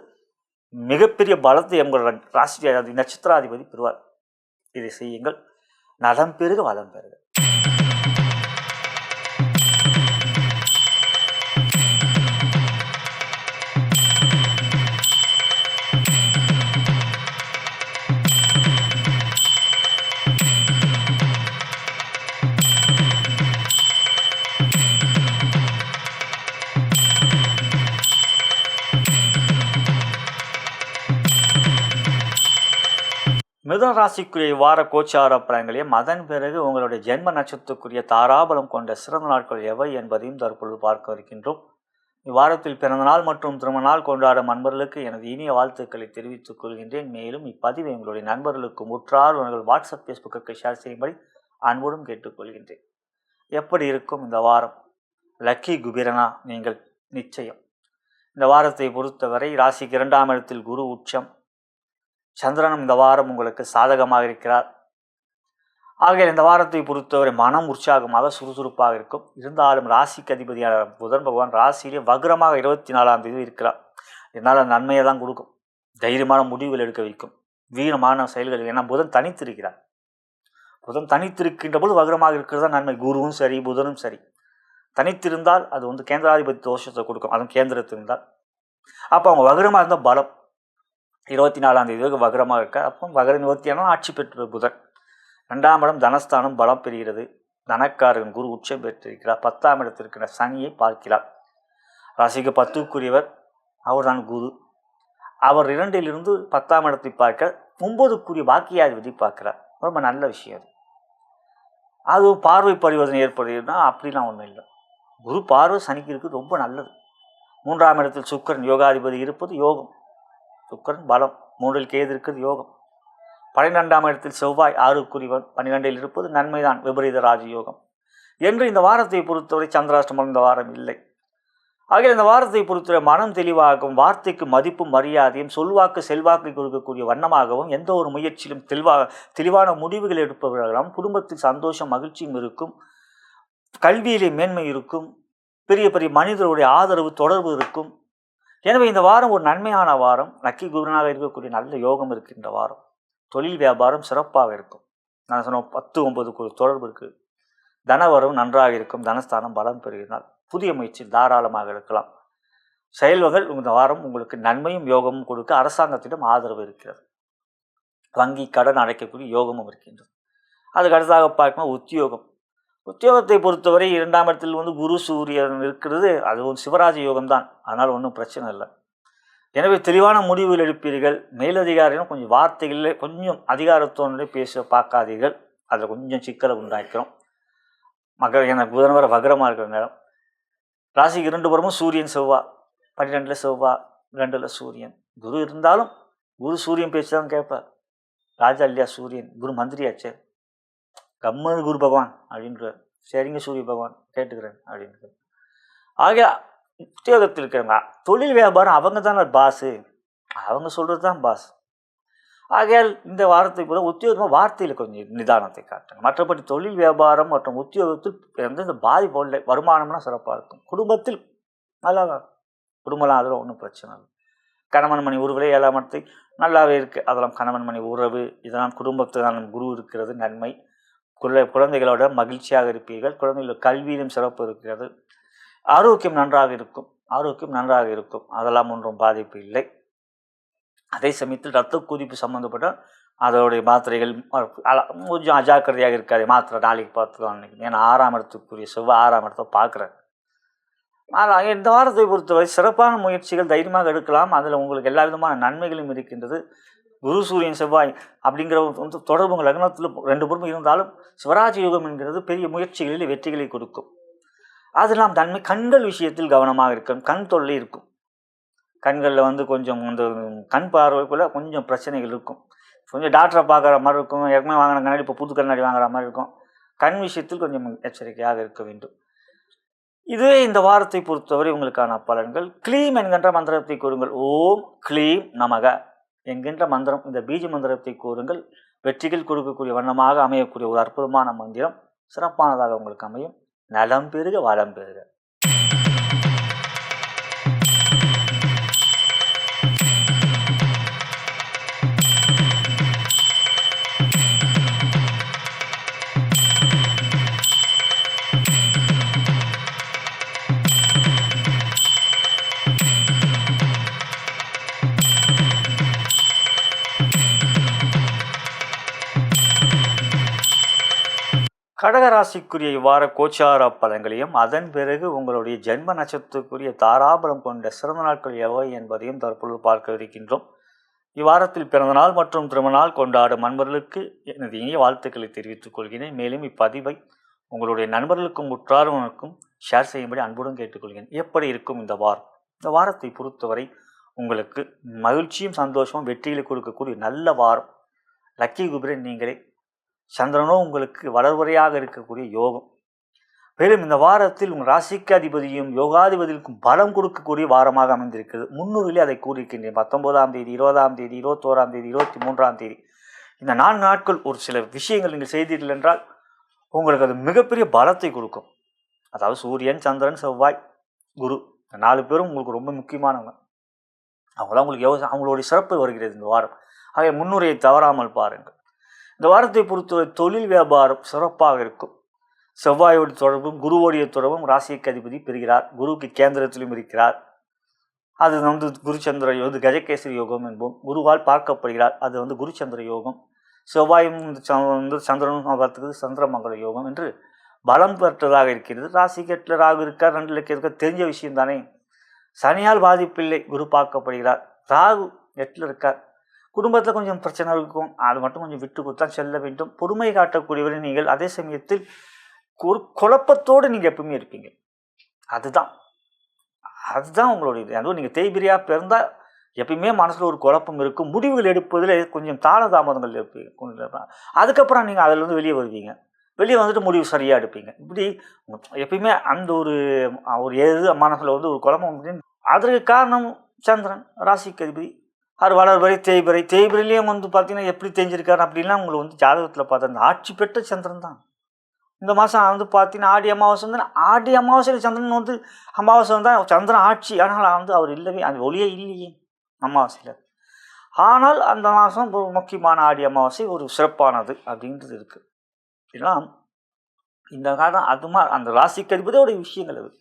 மிகப்பெரிய பலத்தை எங்களோட ராசி நட்சத்திராதிபதி பெறுவார். இதை செய்யுங்கள். நலம் பெருக வளம் பெறுக. மிதுன ராசிக்குரிய வார கோச்சார பலன்களையும் அதன் பிறகு உங்களுடைய ஜென்ம நட்சத்திரக்குரிய தாராபலம் கொண்ட சிறந்த நாட்கள் எவை என்பதையும் தற்பொழுது பார்க்க இருக்கின்றோம். இவ்வாரத்தில் பிறந்த நாள் மற்றும் திருமண நாள் கொண்டாடும் நண்பர்களுக்கு எனது இனிய வாழ்த்துக்களை தெரிவித்துக் கொள்கின்றேன். மேலும் இப்பதிவை எங்களுடைய நண்பர்களுக்கு முற்றார் உங்கள் வாட்ஸ்அப், ஃபேஸ்புக்கு ஷேர் செய்யும்படி அன்புடன் கேட்டுக்கொள்கின்றேன். எப்படி இருக்கும் இந்த வாரம்? லக்கி குபீரனா நீங்கள் நிச்சயம். இந்த வாரத்தை பொறுத்தவரை ராசிக்கு 2ஆம் இடத்தில் குரு உச்சம். சந்திரனும் இந்த வாரம் உங்களுக்கு சாதகமாக இருக்கிறார். ஆகையால் இந்த வாரத்தை பொறுத்தவரை மனம் உற்சாகமாக சுறுசுறுப்பாக இருக்கும். இருந்தாலும் ராசிக்கு அதிபதியான புதன் பகவான் ராசியிலே வக்ரமாக 24ஆம் தேதி இருக்கிறார். இதனால் நன்மையை தான் கொடுக்கும். தைரியமான முடிவுகள் எடுக்க வைக்கும். வீரமான செயல்கள். ஏன்னா புதன் தனித்திருக்கிறார். புதன் தனித்திருக்கின்ற போது வக்ரமாக இருக்கிறது தான் நன்மை. குருவும் சரி, புதனும் சரி. தனித்திருந்தால் அது கேந்திராதிபதி தோஷத்தை கொடுக்கும். அதுவும் கேந்திரத்தில் இருந்தால். அப்போ அவங்க வக்ரமாக இருந்தால் பலம். 24ஆம் தேதி வரைக்கும் வக்ரமாக இருக்க. அப்போ வக்ர நிவர்த்தியான ஆட்சி பெற்ற புதன். 2ஆம் இடம் தனஸ்தானம் பலம் பெறுகிறது. தனக்காரன் குரு உச்சம் பெற்றிருக்கிறார். 10ஆம் இடத்திற்கிற சனியை பார்க்கிறார். ராசிக்கு 10க்குரியவர் அவர் தான் குரு. அவர் 2லிருந்து 10ஆம் இடத்தை பார்க்க 9க்குரிய பாக்கியாதிபதி பார்க்கிறார். ரொம்ப நல்ல விஷயம். அதுவும் பார்வை பரிவர்த்தனை ஏற்படுதுன்னா அப்படிலாம் ஒன்றும் இல்லை. குரு பார்வை சனிக்கு இருக்குது, ரொம்ப நல்லது. 3ஆம் இடத்தில் சுக்கிரன் யோகாதிபதி இருப்பது யோகம். சுக்கிரன் பலம். 3இல் கேது இருக்கிறது யோகம். 12ஆம் இடத்தில் செவ்வாய் 6க்குரியவன் 12இல் இருப்பது நன்மைதான், விபரீத ராஜயோகம் என்று இந்த வாரத்தை பொறுத்தவரை சந்திராஷ்டமம் இந்த வாரம் இல்லை. ஆகிய இந்த வாரத்தை பொறுத்தவரை மனம் தெளிவாகவும், வார்த்தைக்கு மதிப்பும் மரியாதையும், சொல்வாக்கு செல்வாக்கை கொடுக்கக்கூடிய வண்ணமாகவும், எந்த ஒரு முயற்சியிலும் தெளிவான முடிவுகள் எடுப்பவர்களாகவும், குடும்பத்தில் சந்தோஷம் மகிழ்ச்சியும் இருக்கும், கல்வியிலே மேன்மை இருக்கும், பெரிய பெரிய மனிதருடைய ஆதரவு தொடர்பு இருக்கும். எனவே இந்த வாரம் ஒரு நன்மையான வாரம். லக்கி குபீரனாக இருக்கக்கூடிய நல்ல யோகம் இருக்கின்ற வாரம். தொழில் வியாபாரம் சிறப்பாக இருக்கும். நான் சொன்ன 10-9 தொடர்பு இருக்குது. தனவரவு நன்றாக இருக்கும். தனஸ்தானம் பலம் பெறுகிறால் புதிய முயற்சி தாராளமாக இருக்கலாம். செயல்கள் இந்த வாரம் உங்களுக்கு நன்மையும் யோகமும் கொடுக்க அரசாங்கத்திடம் ஆதரவு இருக்கிறது. வங்கி கடன் அடைக்கக்கூடிய யோகமும் இருக்கின்றது. அதுக்கு அடுத்தாக பார்க்கணும் உத்தியோகம். உத்தியோகத்தை பொறுத்தவரை 2ஆம் இடத்தில் குரு சூரியன் இருக்கிறது. அதுவும் சிவராஜ யோகம்தான். அதனால் ஒன்றும் பிரச்சனை இல்லை. எனவே தெளிவான முடிவுகள் எடுப்பீர்கள். மேலதிகாரிகளும் கொஞ்சம் வார்த்தைகளில் கொஞ்சம் அதிகாரத்தோடு பேச பார்க்காதீர்கள். அதில் கொஞ்சம் சிக்கலை உண்டாக்கிறோம். எனக்கு புதன் வர வக்ரமாக இருக்கிற நேரம். ராசிக்கு 2 புறமும் சூரியன் செவ்வாய். 12இல் செவ்வாய், 2இல் சூரியன். குரு இருந்தாலும் குரு சூரியன் பேச்சு தான் கேட்பார். ராஜா இல்லையா சூரியன், குரு மந்திரியாச்சே. கம்மது குரு பகவான் அப்படின்றார். சரிங்க சூரிய பகவான் கேட்டுக்கிறேன் அப்படின்றார். ஆகிய உத்தியோகத்தில் இருக்கிறவங்க தொழில் வியாபாரம் அவங்க தானே பாஸு, அவங்க சொல்கிறது தான் பாஸ். ஆகையால் இந்த வாரத்தை போல உத்தியோகமாக வார்த்தையில் கொஞ்சம் நிதானத்தை காட்டுங்க. மற்றபடி தொழில் வியாபாரம் மற்றும் உத்தியோகத்தில் வந்து இந்த பாதிப்பு இல்லை. வருமானம்லாம் சிறப்பாக இருக்கும். குடும்பத்தில் நல்லா குடும்பம்லாம் அதில் ஒன்றும் பிரச்சனை இல்லை. கணவன் மணி உறவுகளே 7ஆம் இடத்தை நல்லாவே இருக்குது. அதெல்லாம் கணவன் மணி உறவு இதெல்லாம் குடும்பத்தில் குரு இருக்கிறது நன்மை. குழந்தைகளோட மகிழ்ச்சியாக இருப்பீர்கள். குழந்தைகளோட கல்வியிலும் சிறப்பு இருக்கிறது. ஆரோக்கியம் நன்றாக இருக்கும். அதெல்லாம் ஒன்றும் பாதிப்பு இல்லை. அதே சமயத்தில் இரத்த கொதிப்பு சம்மந்தப்பட்ட அதோடைய மாத்திரைகள் கொஞ்சம் அஜாக்கிரதையாக இருக்காது. மாத்திரை நாளைக்கு பார்த்துக்கலாம் நினைக்கிறேன். ஏன்னா 6ஆம் இடத்துக்குரிய செவ்வாய் 6ஆம் இடத்தை பார்க்குறேன். ஆனால் இந்த வாரத்தை பொறுத்தவரை சிறப்பான முயற்சிகள் தைரியமாக எடுக்கலாம். அதில் உங்களுக்கு எல்லா விதமான நன்மைகளும் இருக்கின்றது. குரு சூரியன் செவ்வாய் அப்படிங்கிற வந்து தொடர்பு லக்னத்தில் 2 பொறுமை இருந்தாலும் சிவராஜ யோகம் என்கிறது பெரிய முயற்சிகளில் வெற்றிகளை கொடுக்கும். அது நாம் தன்மை கண்கள் விஷயத்தில் கவனமாக இருக்கும். கண் தொல்லை இருக்கும். கண்களில் வந்து கொஞ்சம் இந்த கண் பார்வைக்குள்ளே கொஞ்சம் பிரச்சனைகள் இருக்கும். கொஞ்சம் டாக்டரை பார்க்குற மாதிரி இருக்கும். ஏற்கனவே வாங்கின கண்ணாடி இப்போ புது கண்ணாடி வாங்குற மாதிரி இருக்கும். கண் விஷயத்தில் கொஞ்சம் எச்சரிக்கையாக இருக்க வேண்டும். இதுவே இந்த வாரத்தை பொறுத்தவரை உங்களுக்கான பலன்கள். க்ளீம் என்கின்ற மந்திரத்தை கூறுங்கள். ஓம் க்ளீம் நமக என்கின்ற மந்திரம், இந்த பீஜ மந்திரத்தை கூறுங்கள். வெற்றிகள் கொடுக்கக்கூடிய வண்ணமாக அமையக்கூடிய ஒரு அற்புதமான மந்திரம் சிறப்பானதாக உங்களுக்கு அமையும். நலம் பெருக வளம் பெருக. கடகராசிக்குரிய இவ்வார கோச்சார பலன்களையும் அதன் பிறகு உங்களுடைய ஜென்ம நட்சத்திரத்துக்குரிய தாராபலம் கொண்ட சிறந்த நாட்கள் எவை என்பதையும் தற்பொழுது பார்க்க இருக்கின்றோம். இவ்வாரத்தில் பிறந்தநாள் மற்றும் திருமணநாள் கொண்டாடும் நண்பர்களுக்கு எனது இனிய வாழ்த்துக்களை தெரிவித்துக் கொள்கிறேன். மேலும் இப்பதிவை உங்களுடைய நண்பர்களுக்கும் உற்றார்களுக்கும் ஷேர் செய்யும்படி அன்புடன் கேட்டுக்கொள்கிறேன். எப்படி இருக்கும் இந்த வாரம்? இந்த வாரத்தை பொறுத்தவரை உங்களுக்கு மகிழ்ச்சியும் சந்தோஷமும் வெற்றிகளை கொடுக்கக்கூடிய நல்ல வாரம். லக்கி குபேரன் நீங்களே. சந்திரனோ உங்களுக்கு வளர்வரையாக இருக்கக்கூடிய யோகம். மேலும் இந்த வாரத்தில் உங்கள் ராசிக்கு அதிபதியும் யோகாதிபதிக்கும் பலம் கொடுக்கக்கூடிய வாரமாக அமைந்திருக்கிறது. முன்னூறிலே அதை கூறியிருக்கின்றேன். 19ஆம் தேதி 20ஆம் தேதி 21ஆம் தேதி 23ஆம் தேதி இந்த 4 நாட்கள் ஒரு சில விஷயங்கள் நீங்கள் செய்தீர்கள் என்றால் உங்களுக்கு அது மிகப்பெரிய பலத்தை கொடுக்கும். அதாவது சூரியன், சந்திரன், செவ்வாய், குரு இந்த 4 பேரும் உங்களுக்கு ரொம்ப முக்கியமானவங்க. அவங்களாம் உங்களுக்கு அவங்களுடைய சிறப்பு வருகிறது இந்த வாரம். ஆகிய முன்னுரையை தவறாமல் பாருங்கள். இந்த வாரத்தை பொறுத்தவரை தொழில் வியாபாரம் சிறப்பாக இருக்கும். செவ்வாயோடைய தொடர்பும் குருவோடைய தொடர்பும் ராசிக்கு அதிபதி பெறுகிறார். குருவுக்கு கேந்திரத்திலும் இருக்கிறார். அது வந்து குருச்சந்திர யோகம், கஜகேசரி யோகம் என்போம். குருவால் பார்க்கப்படுகிறார். அது வந்து குருச்சந்திர யோகம். செவ்வாயும் வந்து சந்திரனும் பார்த்துக்கிறது சந்திரமங்கல யோகம் என்று பலம் பெற்றதாக இருக்கிறது. ராசிக்கு 8 ராகு இருக்கார், 2 இருக்க தெரிஞ்ச விஷயம் தானே. சனியால் பாதிப்பில்லை, குரு பார்க்கப்படுகிறார். ராகு 8 இருக்கார். குடும்பத்தில் கொஞ்சம் பிரச்சனை இருக்கும். அது மட்டும் கொஞ்சம் விட்டு கொடுத்தான் செல்ல வேண்டும். பொறுமை காட்டக்கூடியவரை நீங்கள். அதே சமயத்தில் ஒரு குழப்பத்தோடு நீங்கள் எப்பவுமே இருப்பீங்க. அதுதான் உங்களுடைய இது. அதுவும் நீங்கள் தேய்பிரியாக பிறந்தால் எப்பயுமே மனசில் ஒரு குழப்பம் இருக்கும். முடிவுகள் எடுப்பதில் கொஞ்சம் தாமதங்கள் இருப்பீங்க. அதுக்கப்புறம் நீங்கள் அதிலிருந்து வெளியே வருவீங்க. வெளியே வந்துட்டு முடிவு சரியாக எடுப்பீங்க. இப்படி எப்பயுமே அந்த ஒரு எது மனசில் வந்து ஒரு குழப்பம். அதற்கு காரணம் சந்திரன் ராசிக்கு அதிபதி. அவர் வளர்வரை தேய்பிரையிலையும் வந்து பார்த்தீங்கன்னா எப்படி தெரிஞ்சிருக்காரு அப்படின்லாம் உங்களுக்கு வந்து ஜாதகத்தில் பார்த்தா அந்த ஆட்சி பெற்ற சந்திரன் தான். இந்த மாதம் வந்து பார்த்தீங்கன்னா ஆடி அமாவாசை வந்து ஆடி அமாவாசையில் சந்திரன் வந்து அமாவாசை தான் சந்திரன் ஆட்சி. ஆனால் வந்து அவர் இல்லவே அந்த ஒளியே இல்லையே அமாவாசையில். ஆனால் அந்த மாதம் ஒரு முக்கியமான ஆடி அமாவாசை ஒரு சிறப்பானது அப்படின்றது இருக்குது. இதெல்லாம் இந்த காலம் அதுமா அந்த ராசிக்கு அதிபதியோடைய விஷயங்கள் அது.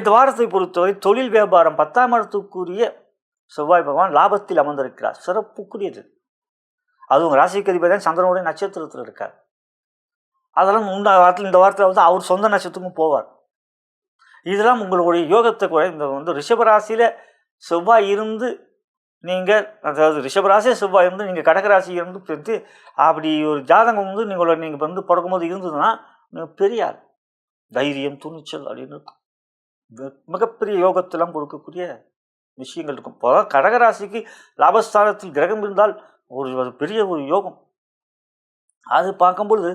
இந்த வாரத்தை பொறுத்தவரை தொழில் வியாபாரம் 10ஆம் இடத்துக்குரிய செவ்வாய் பகவான் லாபத்தில் அமர்ந்திருக்கிறார். சிறப்புக்குரியது. அதுவும் ராசிக்கு அதிபதி தான் சந்திரனுடைய நட்சத்திரத்தில் இருக்கார். அதெல்லாம் இந்த வாரத்தில் வந்து அவர் சொந்த நட்சத்திரமும் போவார். இதெல்லாம் உங்களுடைய யோகத்தை கூட இந்த வந்து ரிஷபராசியில் செவ்வாய் இருந்து நீங்கள், அதாவது ரிஷபராசியில் செவ்வாய் இருந்து நீங்கள் கடகராசி இருந்து பெற்று அப்படி ஒரு ஜாதகம் வந்து நீங்கள் வந்து பிறக்கும்போது இருந்ததுன்னா நீங்கள் பெரியார் தைரியம் துணிச்சல் அப்படின்னு இருக்கும். மிகப்பெரிய யோகத்தெல்லாம் கொடுக்கக்கூடிய விஷயங்கள் இருக்கும். இப்போ கடகராசிக்கு லாபஸ்தானத்தில் கிரகம் இருந்தால் ஒரு பெரிய ஒரு யோகம். அது பார்க்கும்பொழுது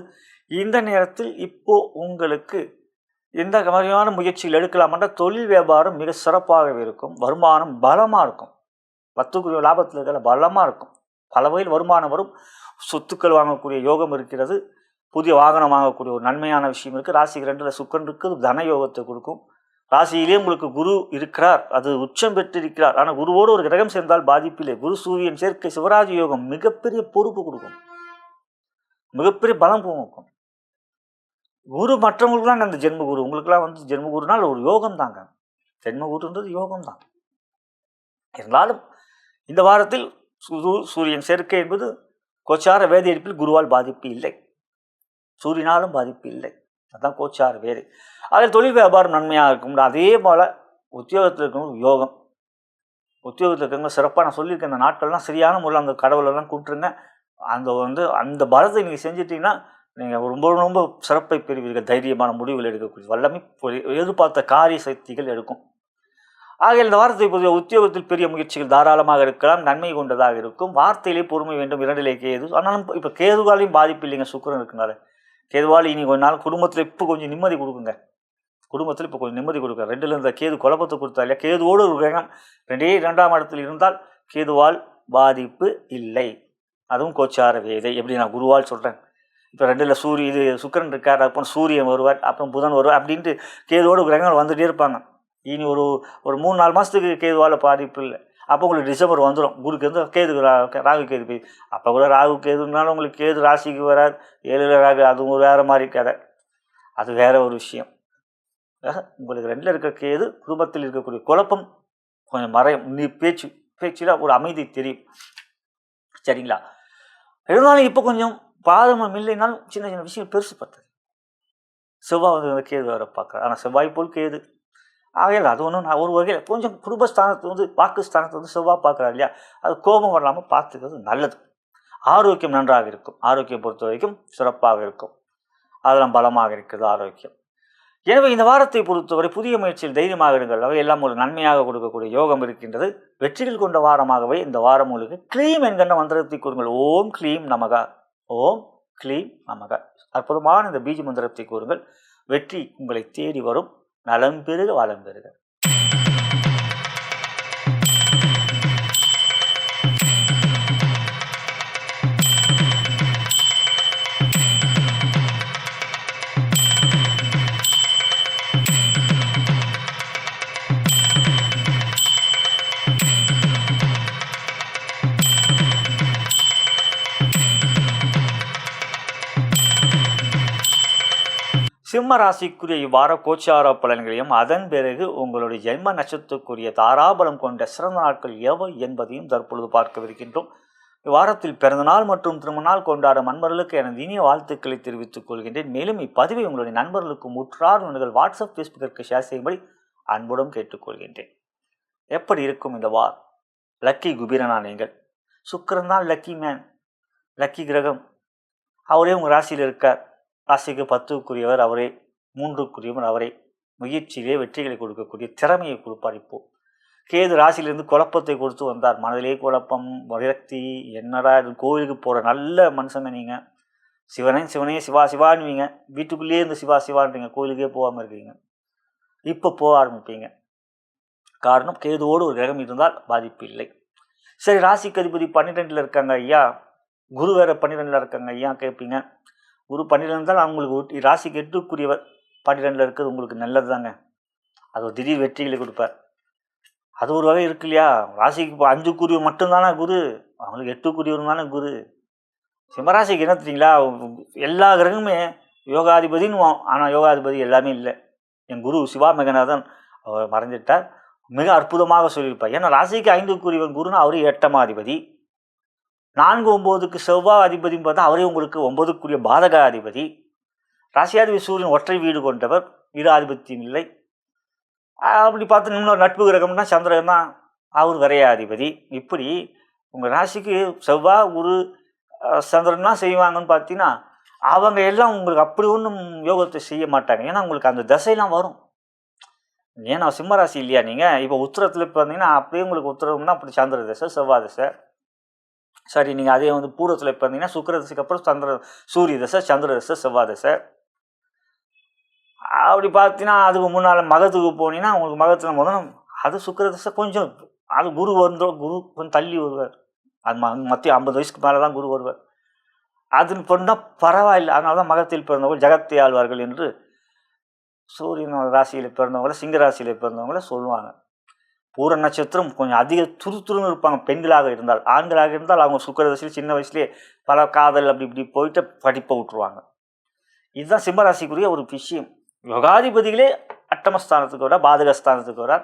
இந்த நேரத்தில் இப்போ உங்களுக்கு எந்த மாதிரியான முயற்சிகள் எடுக்கலாம்னா தொழில் வியாபாரம் மிக சிறப்பாகவே இருக்கும். வருமானம் பலமாக இருக்கும். 10 லாபத்தில் இருக்கிற பலமாக இருக்கும். பல வகையில் வருமானம் வரும். சொத்துக்கள் வாங்கக்கூடிய யோகம் இருக்கிறது. புதிய வாகனம் வாங்கக்கூடிய ஒரு நன்மையான விஷயம் இருக்குது. ராசிக்கு 2ல் சுக்கிரன் இருக்குது, தன யோகத்தை கொடுக்கும். ராசியிலே உங்களுக்கு குரு இருக்கிறார், அது உச்சம் பெற்றிருக்கிறார். ஆனால் குருவோடு ஒரு கிரகம் சேர்ந்தால் பாதிப்பில்லை. குரு சூரியன் சேர்க்கை சிவராஜ யோகம் மிகப்பெரிய பொறுப்பு கொடுக்கும், மிகப்பெரிய பலம் கொடுக்கும். குரு மற்றவங்களுக்கு தான் அந்த ஜென்மகுரு. உங்களுக்குலாம் ஜென்மகுருனால் ஒரு யோகம் தாங்க. ஜென்மகுருன்றது யோகம் தான். இருந்தாலும் இந்த வாரத்தில் சூரியன் சேர்க்கை என்பது கோச்சார வேதி அடிப்பில் குருவால் பாதிப்பு இல்லை, சூரியனாலும் பாதிப்பு இல்லை. அதுதான் கோச்சார வேறு. அதில் தொழில் வியாபாரம் நன்மையாக இருக்கும். அதே போல் உத்தியோகத்தில் இருக்கவங்க யோகம், உத்தியோகத்தில் இருக்கவங்க சிறப்பாக நான் சொல்லியிருக்கேன். அந்த நாட்கள்லாம் சரியான முறையில் அந்த கடவுளெல்லாம் கூப்பிட்டுருங்க. அந்த பலத்தை நீங்கள் செஞ்சிட்டிங்கன்னா நீங்கள் ரொம்ப ரொம்ப சிறப்பை பெறுவீர்கள். தைரியமான முடிவுகள் எடுக்கக்கூடிய வல்லமை, எதிர்பார்த்த காரிய சக்திகள் எடுக்கும். ஆக இந்த வார்த்தை பொதுவாக உத்தியோகத்தில் பெரிய முயற்சிகள் தாராளமாக இருக்கலாம், நன்மை கொண்டதாக இருக்கும். வார்த்தையிலே பொறுமை வேண்டும். 2லே கேது. ஆனாலும் இப்போ கேதுவாலையும் பாதிப்பு இல்லைங்க, சுக்கிரன் இருக்குனால. கேதுவால் இனி கொஞ்ச நாள் குடும்பத்தில் இப்போ கொஞ்சம் நிம்மதி கொடுக்குங்க. குடும்பத்தில் இப்போ கொஞ்சம் நிம்மதி கொடுங்க. 2ல் இருந்த கேது குழப்பத்தை கொடுத்தா இல்லையா, கேதுவோடு ஒரு கிரகம் 2ஆம் இடத்தில் இருந்தால் கேதுவால் பாதிப்பு இல்லை. அதுவும் கோச்சார வேதை. எப்படி நான் குருவால் சொல்கிறேன். இப்போ 2ல் இது சுக்கிரன் இருக்கார், அப்புறம் சூரியன் வருவார், அப்புறம் புதன் வருவார், அப்படின்ட்டு கேதுவோடு கிரகங்கள் வந்துகிட்டே இருப்பாங்க. இனி ஒரு 3-4 மாதத்துக்கு கேதுவால் பாதிப்பு இல்லை. அப்போ உங்களுக்கு டிசம்பர் வந்துடும். குருக்கு வந்து கேது ராகு கேது போய் அப்போ கூட ராகு கேதுனாலும் உங்களுக்கு கேது ராசிக்கு வராது. 7ல் ராகு, அதுவும் ஒரு வேறு மாதிரி கதை, அது வேற ஒரு விஷயம். உங்களுக்கு 2ல் இருக்கிற கேது குடும்பத்தில் இருக்கக்கூடிய குழப்பம் கொஞ்சம் மறையும். பேச்சில் ஒரு அமைதி தெரியும். சரிங்களா? இருந்தாலும் இப்போ கொஞ்சம் பாதமம் இல்லைனாலும் சின்ன சின்ன விஷயம் பெருசு பட்டது. செவ்வாய் வந்து கேது வேற பார்க்குறேன். ஆனால் செவ்வாய் போல் கேது ஆகையில் அது ஒன்றும் நான் ஒரு வகையில் கொஞ்சம் குடும்பஸ்தானத்தை வாக்குஸ்தானத்தை செவ்வாய் பார்க்குறாரு இல்லையா, அது கோபம் வரலாமல் பார்த்துக்கிறது நல்லது. ஆரோக்கியம் நன்றாக இருக்கும். ஆரோக்கியம் பொறுத்த வரைக்கும் சிறப்பாக இருக்கும். அதெல்லாம் பலமாக இருக்கிறது ஆரோக்கியம். எனவே இந்த வாரத்தை பொறுத்தவரை புதிய முயற்சியில் தைரியமாக இருங்கள். அவை எல்லாம் ஒரு நன்மையாக கொடுக்கக்கூடிய யோகம் இருக்கின்றது. வெற்றிகள் கொண்ட வாரமாகவே இந்த வாரம் உங்களுக்கு க்ளீம் என்கின்ற மந்திரத்தை கூறுங்கள். ஓம் க்ளீம் நமக, ஓம் க்ளீம் நமக. அற்புதமான இந்த பீஜ மந்திரத்தை கூறுங்கள். வெற்றி உங்களை தேடி வரும். நலம் பெருக, வளம் பெருக. சிம்ம ராசிக்குரிய இவ்வார கோச்சார பலன்களையும் அதன் பிறகு உங்களுடைய ஜென்ம நட்சத்திரக்குரிய தாராபலம் கொண்ட சிறந்த நாட்கள் எவை என்பதையும் தற்பொழுது பார்க்கவிருக்கின்றோம். இவ்வாரத்தில் பிறந்தநாள் மற்றும் திருமணநாள் கொண்டாடும் நண்பர்களுக்கு எனது இனிய வாழ்த்துக்களை தெரிவித்துக் கொள்கின்றேன். மேலும் இப்பதிவை உங்களுடைய நண்பர்களுக்கு முற்றார் வாட்ஸ்அப், ஃபேஸ்புக்கிற்கு ஷேர் செய்யும்படி அன்புடன் கேட்டுக்கொள்கின்றேன். எப்படி இருக்கும் இந்த வார்? லக்கி குபீரனா நீங்கள். சுக்கிரன் தான் லக்கி மேன், லக்கி கிரகம். அவரே உங்கள் ராசியில் இருக்கார். ராசிக்கு 10க்குரியவர் அவரே, 3க்குரியவர் அவரே. முயற்சியிலே வெற்றிகளை கொடுக்கக்கூடிய திறமையை கொடுப்பார். இப்போ கேது ராசியிலிருந்து குழப்பத்தை கொடுத்து வந்தார். மனதிலே குழப்பம், விரக்தி, என்னடா இது, கோவிலுக்கு போகிற நல்ல மனுஷங்க நீங்கள். சிவனே சிவனே சிவா சிவான்வீங்க, வீட்டுக்குள்ளேயே இருந்து சிவா சிவான்றீங்க, கோவிலுக்கே போகாமல் இருக்கீங்க. இப்போ போக ஆரம்பிப்பீங்க. காரணம், கேதுவோடு ஒரு கிரகம் இருந்தால் பாதிப்பு இல்லை. சரி, ராசிக்கு அதிபதி 12ல் இருக்காங்க ஐயா, குரு வேற 12ல் இருக்காங்க ஐயா கேட்பீங்க. குரு 12 இருந்தால் அவங்களுக்கு ராசிக்கு 8க்குரியவர் 12ல் இருக்கிறது உங்களுக்கு நல்லது தாங்க. அது ஒரு திடீர் வெற்றிகளை கொடுப்பார். அது ஒரு வகை இருக்கு இல்லையா. ராசிக்கு இப்போ 5க்குரியவர் மட்டும்தானே குரு, அவங்களுக்கு 8க்குரியவர் தானே குரு. சிம்மராசிக்கு என்ன தெரியுங்களா, எல்லா கிரகமுமே யோகாதிபதின்னு, ஆனால் யோகாதிபதி எல்லாமே இல்லை. என் குரு சிவா மெகநாதன் அவர் மறைஞ்சிட்டார். மிக அற்புதமாக சொல்லியிருப்பார். ஏன்னா ராசிக்கு 5க்குரியவன் குருன்னா அவரே 8ஆம் அதிபதி. 4, 9க்கு செவ்வாய் அதிபதினு பார்த்தா அவரே உங்களுக்கு 9க்குரிய பாதக அதிபதி. ராசியாதிபதி சூரியன் ஒற்றை வீடு கொண்டவர், வீடாதிபத்தியம் இல்லை. அப்படி பார்த்து இன்னொரு நட்பு கிரகம்னா சந்திரன் தான், அவர் விரையாதிபதி. இப்படி உங்கள் ராசிக்கு செவ்வாய், குரு, சந்திரன் தான் செய்வாங்கன்னு பார்த்தீங்கன்னா அவங்க எல்லாம் உங்களுக்கு அப்படி ஒன்றும் யோகத்தை செய்ய மாட்டாங்க. ஏன்னா உங்களுக்கு அந்த தசையெல்லாம் வரும். ஏன்னா சிம்மராசி இல்லையா நீங்கள். இப்போ உத்திரத்தில் பார்த்தீங்கன்னா அப்படியே உங்களுக்கு உத்திரம்னா அப்படி சந்திர தசை, செவ்வாய் தசை. சரி, நீங்கள் அதே வந்து பூர்வத்தில் பார்த்தீங்கன்னா சுக்கிர தசைக்கு அப்புறம் சூரிய தசை, சந்திர தசை, செவ்வாய் தசை. அப்படி பார்த்தீங்கன்னா அதுக்கு முன்னால் மகத்துக்கு போனீங்கன்னா உங்களுக்கு மகத்தில் முதல் அது சுக்கிரதசை கொஞ்சம் அது குரு வந்துடும். குரு கொஞ்சம் தள்ளி வருவார். அது மத்திய 50 வயசுக்கு மேலே தான் குரு வருவார். அதுன்னு பண்ணால் பரவாயில்லை. அதனால தான் மகத்தில் பிறந்தவர்கள் ஜகத்தை ஆழ்வார்கள் என்று சூரியன் ராசியில் பிறந்தவங்கள சிங்க ராசியில் பிறந்தவங்கள சொல்லுவாங்க. பூர நட்சத்திரம் கொஞ்சம் அதிக துருத்துருன்னு இருப்பாங்க பெண்களாக இருந்தால். ஆண்களாக இருந்தால் அவங்க சுக்கிரதசையில் சின்ன வயசுலேயே பல காதல் அப்படி இப்படி போயிட்டு படிப்பை விட்டுருவாங்க. இதுதான் சிம்மராசிக்குரிய ஒரு விஷயம். யோகாதிபதிகளே அட்டமஸ்தானத்துக்கு வர, பாதகஸ்தானத்துக்கு வர,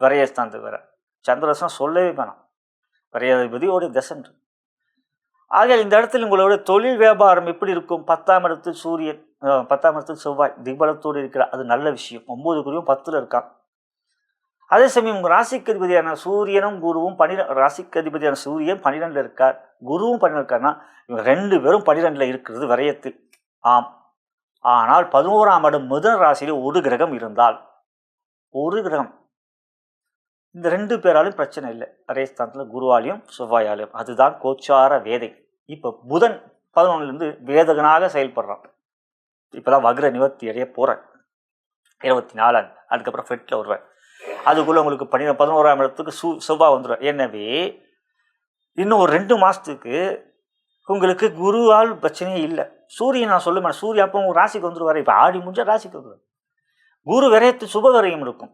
விரயஸ்தானத்துக்கு வர. சந்திரசனம் சொல்லவே வேணாம். விரையாதிபதியோடைய தசன்று. ஆக இந்த இடத்துல உங்களோட தொழில் வியாபாரம் எப்படி இருக்கும்? 10ஆம் இடத்தில் சூரியன், 10ஆம் இடத்தில் செவ்வாய் திக்பலத்தோடு இருக்கிறார். அது நல்ல விஷயம். 9 குருவும் 10ல் இருக்கான். அதே சமயம் உங்கள் ராசிக்கு அதிபதியான சூரியனும் குருவும் ராசிக்கு அதிபதியான சூரியன் 12 இருக்கார், குருவும் 12 இருக்காருன்னா இவங்க 2 பேரும் 12 இருக்கிறது விரயத்தில். ஆம். ஆனால் 11ஆம் இடம் மிதுன ராசியில் ஒரு கிரகம் இருந்தால், ஒரு கிரகம், இந்த 2 பேராலும் பிரச்சனை இல்லை. விரயஸ்தானத்தில் குருவாலையும் செவ்வாயாலையும். அதுதான் கோச்சார வேதை. இப்போ புதன் 11லேருந்து வேதகனாக செயல்படுறான். இப்போதான் வக்ர நிவர்த்தி அடைய போகிறேன் 24. அதுக்கப்புறம் ஃபெட்டில் வருவேன். அதுக்குள்ளே உங்களுக்கு 11ஆம் இடத்துக்கு செவ்வாய் வந்துடும். எனவே இன்னும் ஒரு 2 மாதத்துக்கு உங்களுக்கு குருவால் பிரச்சனையே இல்லை. சூரியன் நான் சொல்லுவேன், சூரியன் அப்போ உங்கள் ராசிக்கு வந்துடுவார். இப்போ ஆடி முடிஞ்ச ராசிக்கு வந்துடுவார். குரு விரயத்து சுபகரையும் இருக்கும்.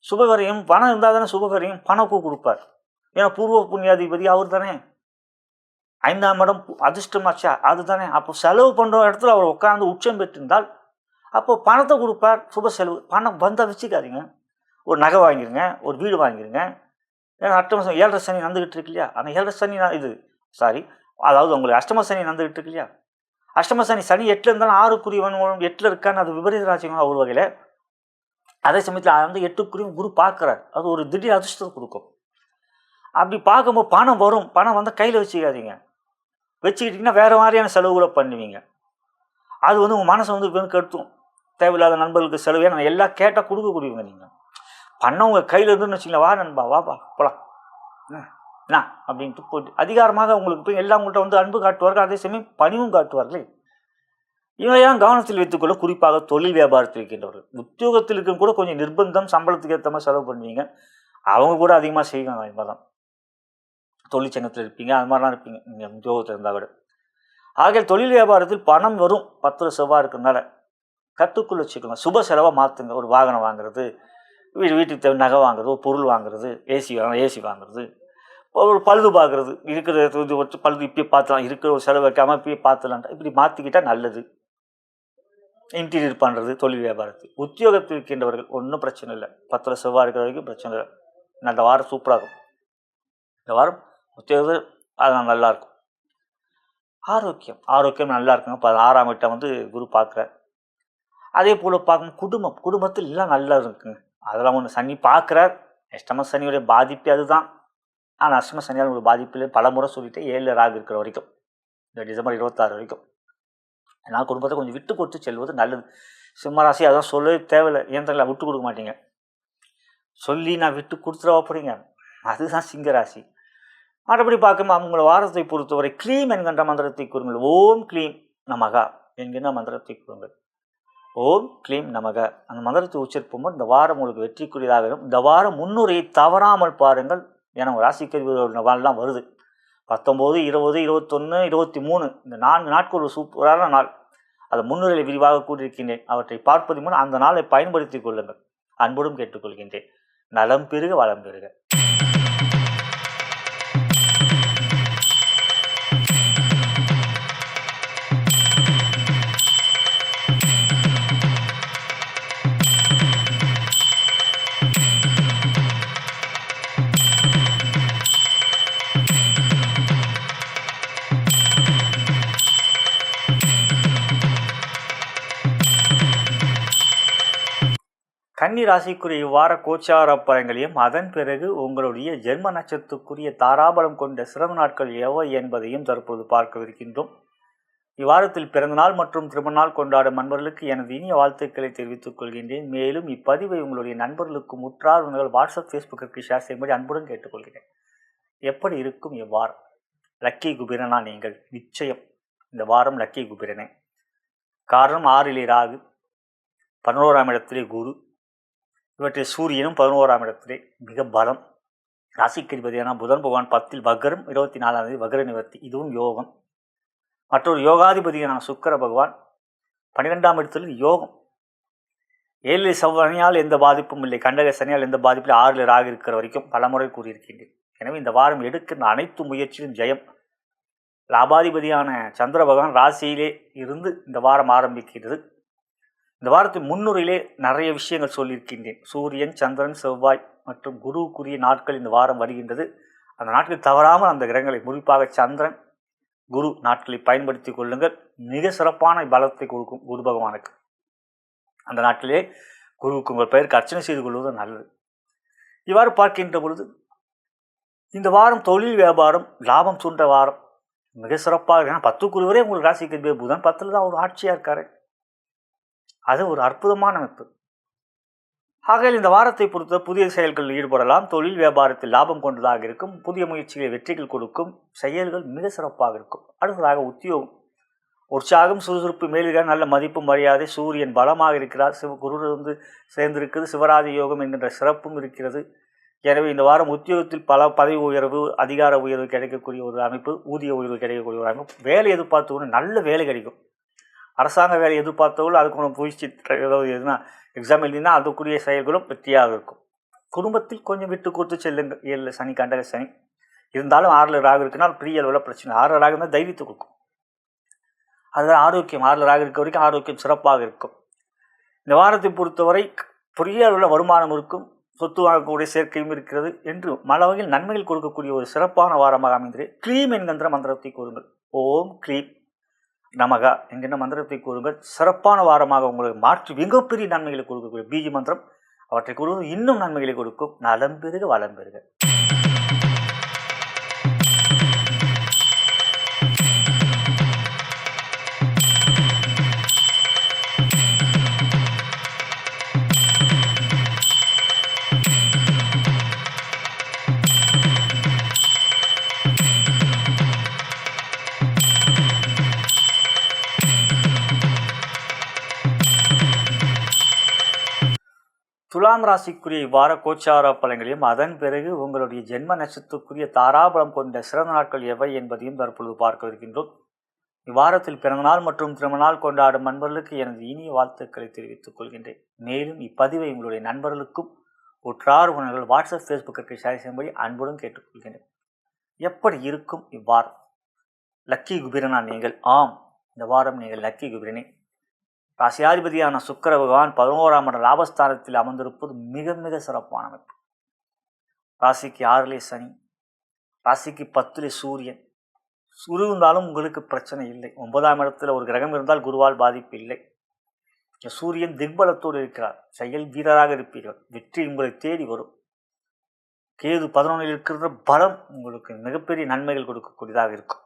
சுபகரையும் பணம் இருந்தால் தானே சுபகரையும் பணக்கும் கொடுப்பார். ஏன்னா பூர்வ புண்ணியாதிபதி அவர் தானே. 5ஆம் இடம் அதிர்ஷ்டமாச்சா அது தானே. அப்போ செலவு பண்ணுற இடத்துல அவர் உட்காந்து உச்சம் பெற்றிருந்தால் அப்போ பணத்தை கொடுப்பார். சுப செலவு. பணம் வந்தால் வச்சுக்காதீங்க. ஒரு நகை வாங்கிருங்க, ஒரு வீடு வாங்கிருங்க. ஏன்னா அஷ்டம 7.5 சனி நடந்துகிட்டு இருக்கு இல்லையா? ஆனால் 7.5 சனி அதாவது உங்களுக்கு அஷ்டம சனி நடந்துகிட்டு இருக்கு இல்லையா? அஷ்டம சனி 8ல் இருந்தாலும் 6 8ல் இருக்கான்னு அது விபரீத ராசிங்க ஒரு வகையில். அதே சமயத்தில் அந்த 8 குரு பார்க்குறாரு. அது ஒரு திடீர் அதிர்ஷ்டத்தை கொடுக்கும். அப்படி பார்க்கும்போது பணம் வரும். பணம் வந்தால் கையில் வச்சுக்காதீங்க. வச்சுக்கிட்டிங்கன்னா வேறு மாதிரியான செலவுகளை பண்ணுவீங்க. அது உங்கள் மனசை கெடுத்தும். தேவையில்லாத நண்பர்களுக்கு செலவு. ஏன்னா எல்லாம் கேட்டால் கொடுக்கக்கூடியவங்க நீங்கள். பணம் உங்கள் கையில் இருந்துன்னு வச்சுங்களேன், வா நண்பா வாப்பா போகலாம் என்ன அப்படின்ட்டு போட்டு அதிகாரமாக உங்களுக்கு போய் எல்லாம் உங்கள்கிட்ட அன்பு காட்டுவார்கள். அதே சமயம் பணிவும் காட்டுவார்களே. இவையெல்லாம் கவனத்தில் வைத்துக்கொள்ள. குறிப்பாக தொழில் வியாபாரத்தில் இருக்கின்றவர்கள். உத்தியோகத்தில் இருக்கும் கூட கொஞ்சம் நிர்பந்தம், சம்பளத்துக்கு ஏற்ற மாதிரி செலவு பண்ணுவீங்க. அவங்க கூட அதிகமாக செய்வாங்க. அது மாதிரி தான் தொழிற்சங்கத்தில் இருப்பீங்க, அது மாதிரிலாம் இருப்பீங்க நீங்கள் உத்தியோகத்தில் இருந்தால் விட. ஆகிய தொழில் வியாபாரத்தில் பணம் வரும். 10 செவ்வாய் இருக்கிறதுனால கட்டுக்குள் வச்சுக்கோங்க. சுப செலவை மாற்றுங்க. ஒரு வாகனம் வாங்குறது, வீட்டுக்கு தேவை நகை வாங்குறது, ஒரு பொருள் வாங்குறது, ஏசி வாங்குறது, ஒரு பழுது பார்க்குறது, இருக்கிற பழுது இப்பயே பார்த்துலாம், இருக்கிற ஒரு செலவு வைக்காமல் இப்பயே பார்த்துலான்ட்டு இப்படி மாற்றிக்கிட்டால் நல்லது. இன்டீரியர் பண்ணுறது தொழில் வியாபாரத்தில். உத்தியோகத்தில் இருக்கின்றவர்கள் ஒன்றும் பிரச்சனை இல்லை. 10 செவ்வாய் இருக்கிற வரைக்கும் பிரச்சனை இல்லை. அந்த வாரம் சூப்பராக இருக்கும். இந்த வாரம் உத்தியோகத்தில் அது நல்லாயிருக்கும். ஆரோக்கியம் நல்லா இருக்குங்க. 6ஆம் வீட்டை குரு பார்க்குற. அதே போல் பார்க்கணும் குடும்பத்தில் எல்லாம் நல்லா இருக்குங்க. அதெல்லாம் ஒன்று சனி பார்க்குறார். அஷ்டம சனியுடைய பாதிப்பு அதுதான். ஆனால் அஷ்டம சனியால் உங்களுக்கு பாதிப்பில் பல முறை சொல்லிட்டு 7 ராகு இருக்கிற வரைக்கும், இந்த டிசம்பர் 26 வரைக்கும். அதனால் குடும்பத்தை கொஞ்சம் விட்டு கொடுத்து செல்வது நல்லது. சிம்மராசி அதான் சொல்லவே தேவையில்லை. ஏன் விட்டு கொடுக்க மாட்டீங்க. சொல்லி நான் விட்டு கொடுத்துட போறீங்க. அதுதான் சிங்கராசி. மற்றபடி பார்க்கும் அவங்களோட வாரத்தை பொறுத்தவரை க்ளீம் என்கின்ற மந்திரத்தை கூறுங்கள். ஓம் க்ளீம் நமகா என்கின்ற மந்திரத்தை கூறுங்கள். ஓம் க்ளீம் நமக அந்த மந்திரத்தை உச்சரிப்போம். இந்த வாரம் உங்களுக்கு வெற்றிக்குரியதாக இருக்கும். இந்த வாரம் முன்னுரையை தவறாமல் பாருங்கள். ஏன்னா ராசிக்கு நாள்லாம் வருது. 19, 20, 21, 23 இந்த 4 நாட்கள் ஒரு சூப்பரான நாள். அதை முன்னுரையில் விரிவாக கூறியிருக்கின்றேன். அவற்றை பார்ப்பது மூலம் அந்த நாளை பயன்படுத்திக் கொள்ளுங்கள். அன்புடன் கேட்டுக்கொள்கின்றேன். நலம் பெருக வளம் பெறுக. கன்னி ராசிக்குரிய இவ்வார கோச்சார பலன்களையும் அதன் பிறகு உங்களுடைய ஜென்ம நட்சத்திரத்துக்குரிய தாராபலம் கொண்ட சிறந்த நாட்கள் எவை என்பதையும் தற்போது பார்க்கவிருக்கின்றோம். இவ்வாரத்தில் பிறந்தநாள் மற்றும் திருமணநாள் கொண்டாடும் நண்பர்களுக்கு எனது இனிய வாழ்த்துக்களை தெரிவித்துக் கொள்கின்றேன். மேலும் இப்பதிவை உங்களுடைய நண்பர்களுக்கும் உற்றார் உங்கள் வாட்ஸ்அப், ஃபேஸ்புக்கிற்கு ஷேர் செய்யும்படி அன்புடன் கேட்டுக்கொள்கிறேன். எப்படி இருக்கும் இவ்வாரம்? லக்கி குபிரனா நீங்கள்? நிச்சயம் இந்த வாரம் லக்கி குபிரனே. காரணம் 6லே ராகு, 11ஆம் இடத்திலே குரு, இவற்றில் சூரியனும் 11ஆம் இடத்திலே மிக பலம். ராசிக்கதிபதியான புதன் பகவான் 10ல் வக்ரம், 24ஆம் தேதி வக்ர நிவர்த்தி, இதுவும் யோகம். மற்றொரு யோகாதிபதியான சுக்கிர பகவான் 12ஆம் இடத்தில் யோகம். 7 சனியால் எந்த பாதிப்பும் இல்லை, கண்டக சனியால் எந்த பாதிப்பில் 6 ராகு இருக்கிற வரைக்கும் பலமுறை கூறியிருக்கின்றேன். எனவே இந்த வாரம் எடுக்கின்ற அனைத்து முயற்சியிலும் ஜெயம். லாபாதிபதியான சந்திர பகவான் ராசியிலே இருந்து இந்த வாரம் ஆரம்பிக்கிறது. இந்த வாரத்தின் முன்னுரையிலே நிறைய விஷயங்கள் சொல்லியிருக்கின்றேன். சூரியன், சந்திரன், செவ்வாய் மற்றும் குருவுக்குரிய நாட்கள் இந்த வாரம் வருகின்றது. அந்த நாட்களில் தவறாமல் அந்த கிரகங்களை, குறிப்பாக சந்திரன், குரு நாட்களை பயன்படுத்தி கொள்ளுங்கள். மிக சிறப்பான பலத்தை கொடுக்கும் குரு பகவானுக்கு. அந்த நாட்டிலே குருவுக்கு உங்கள் பெயருக்கு அர்ச்சனை செய்து கொள்வது நல்லது. இவ்வாறு பார்க்கின்ற பொழுது இந்த வாரம் தொழில் வியாபாரம் லாபம் சூன்ற வாரம் மிக சிறப்பாக இருக்கு. 10 குருவரே உங்களுக்கு ராசிக்கு புதன் 10ல் தான் ஒரு ஆட்சியாக இருக்காரு. அது ஒரு அற்புதமான அமைப்பு. ஆகையில் இந்த வாரத்தை பொறுத்த புதிய செயல்களில் ஈடுபடலாம். தொழில் வியாபாரத்தில் லாபம் கொண்டதாக இருக்கும். புதிய முயற்சிகளை வெற்றிகள் கொடுக்கும். செயல்கள் மிக சிறப்பாக இருக்கும். அடுத்ததாக உத்தியோகம், உற்சாகம், சுறுசுறுப்பு, மேலிட நல்ல மதிப்பு, மரியாதை. சூரியன் பலமாக இருக்கிறார். குரு சேர்ந்திருக்கிறது. சிவராஜ யோகம் என்கின்ற சிறப்பும் இருக்கிறது. எனவே இந்த வாரம் உத்தியோகத்தில் பல பதவி உயர்வு, அதிகார உயர்வு கிடைக்கக்கூடிய ஒரு அமைப்பு, ஊதிய உயர்வு கிடைக்கக்கூடிய ஒரு அமைப்பு. வேலை எதிர்பார்த்தவங்க நல்ல வேலை கிடைக்கும். அரசாங்க வேலை எதிர்பார்த்தவர்கள் அதுக்கு முயற்சி, ஏதாவது எதுனா எக்ஸாம் எழுதினா அதுக்குரிய செயல்களும் வெற்றியாக இருக்கும். குடும்பத்தில் கொஞ்சம் விட்டு கொடுத்து செல்லுங்கள். 7 சனி, கண்டக சனி இருந்தாலும் 6 ராகு இருக்குனால் பெரிய அளவில் பிரச்சனை. 6 ராகு தான் தைரியத்தை கொடுக்கும். அதுதான் ஆரோக்கியம். 6 ராகு இருக்க வரைக்கும் ஆரோக்கியம் சிறப்பாக இருக்கும். இந்த வாரத்தை பொறுத்தவரை பெரிய அளவில் வருமானம் இருக்கும். சொத்து வாங்கக்கூடிய சேர்க்கையும் இருக்கிறது என்று பல வகையில் நன்மைகள் கொடுக்கக்கூடிய ஒரு சிறப்பான வாரமாக அமைந்தது. க்ளீம் என்கின்ற மந்திரத்தை கூறுங்கள். ஓம் க்ளீம் நமகா என்கின்ற மந்திரத்தை கூறுங்கள். சிறப்பான வாரமாக உங்களுக்கு மாற்றி மிகப்பெரிய நன்மைகளை கொடுக்கக்கூடிய பீஜ மந்திரம். அவற்றை கூறுவது இன்னும் நன்மைகளை கொடுக்கும். நலம் பெருக வளம் பெறுக. துலாம் ராசிக்குரிய இவ்வார கோச்சார பலன்களையும் அதன் பிறகு உங்களுடைய ஜென்ம நட்சத்திரத்துக்குரிய தாராபலம் கொண்ட சிறந்த நாட்கள் எவை என்பதையும் தற்பொழுது பார்க்க இருக்கின்றோம். இவ்வாரத்தில் பிறந்தநாள் மற்றும் திருமணநாள் கொண்டாடும் நண்பர்களுக்கு எனது இனிய வாழ்த்துக்களை தெரிவித்துக் கொள்கின்றேன். மேலும் இப்பதிவை உங்களுடைய நண்பர்களுக்கும் உற்றார் உணர்கள் வாட்ஸ்அப், ஃபேஸ்புக்கு ஷேர் செய்யும்படி அன்புடன் கேட்டுக்கொள்கின்றேன். எப்படி இருக்கும் இவ்வாரம்? லக்கி குபிரனா நீங்கள்? ஆம், இந்த வாரம் நீங்கள் லக்கி குபிரனே. ராசியாதிபதியான சுக்கிர பகவான் 11ஆம் இட லாபஸ்தானத்தில் அமர்ந்திருப்பது மிக மிக சிறப்பான அமைப்பு. ராசிக்கு 6லே சனி, ராசிக்கு 10லே சூரியன். குரு இருந்தாலும் உங்களுக்கு பிரச்சனை இல்லை. 9ஆம் இடத்துல ஒரு கிரகம் இருந்தால் குருவால் பாதிப்பு இல்லை. சூரியன் திக்பலத்தோடு இருக்கிறார். செயல் வீரராக இருப்பீர்கள். வெற்றி உங்களை தேடி வரும். கேது 11ல் இருக்கிற பலம் உங்களுக்கு மிகப்பெரிய நன்மைகள் கொடுக்கக்கூடியதாக இருக்கும்.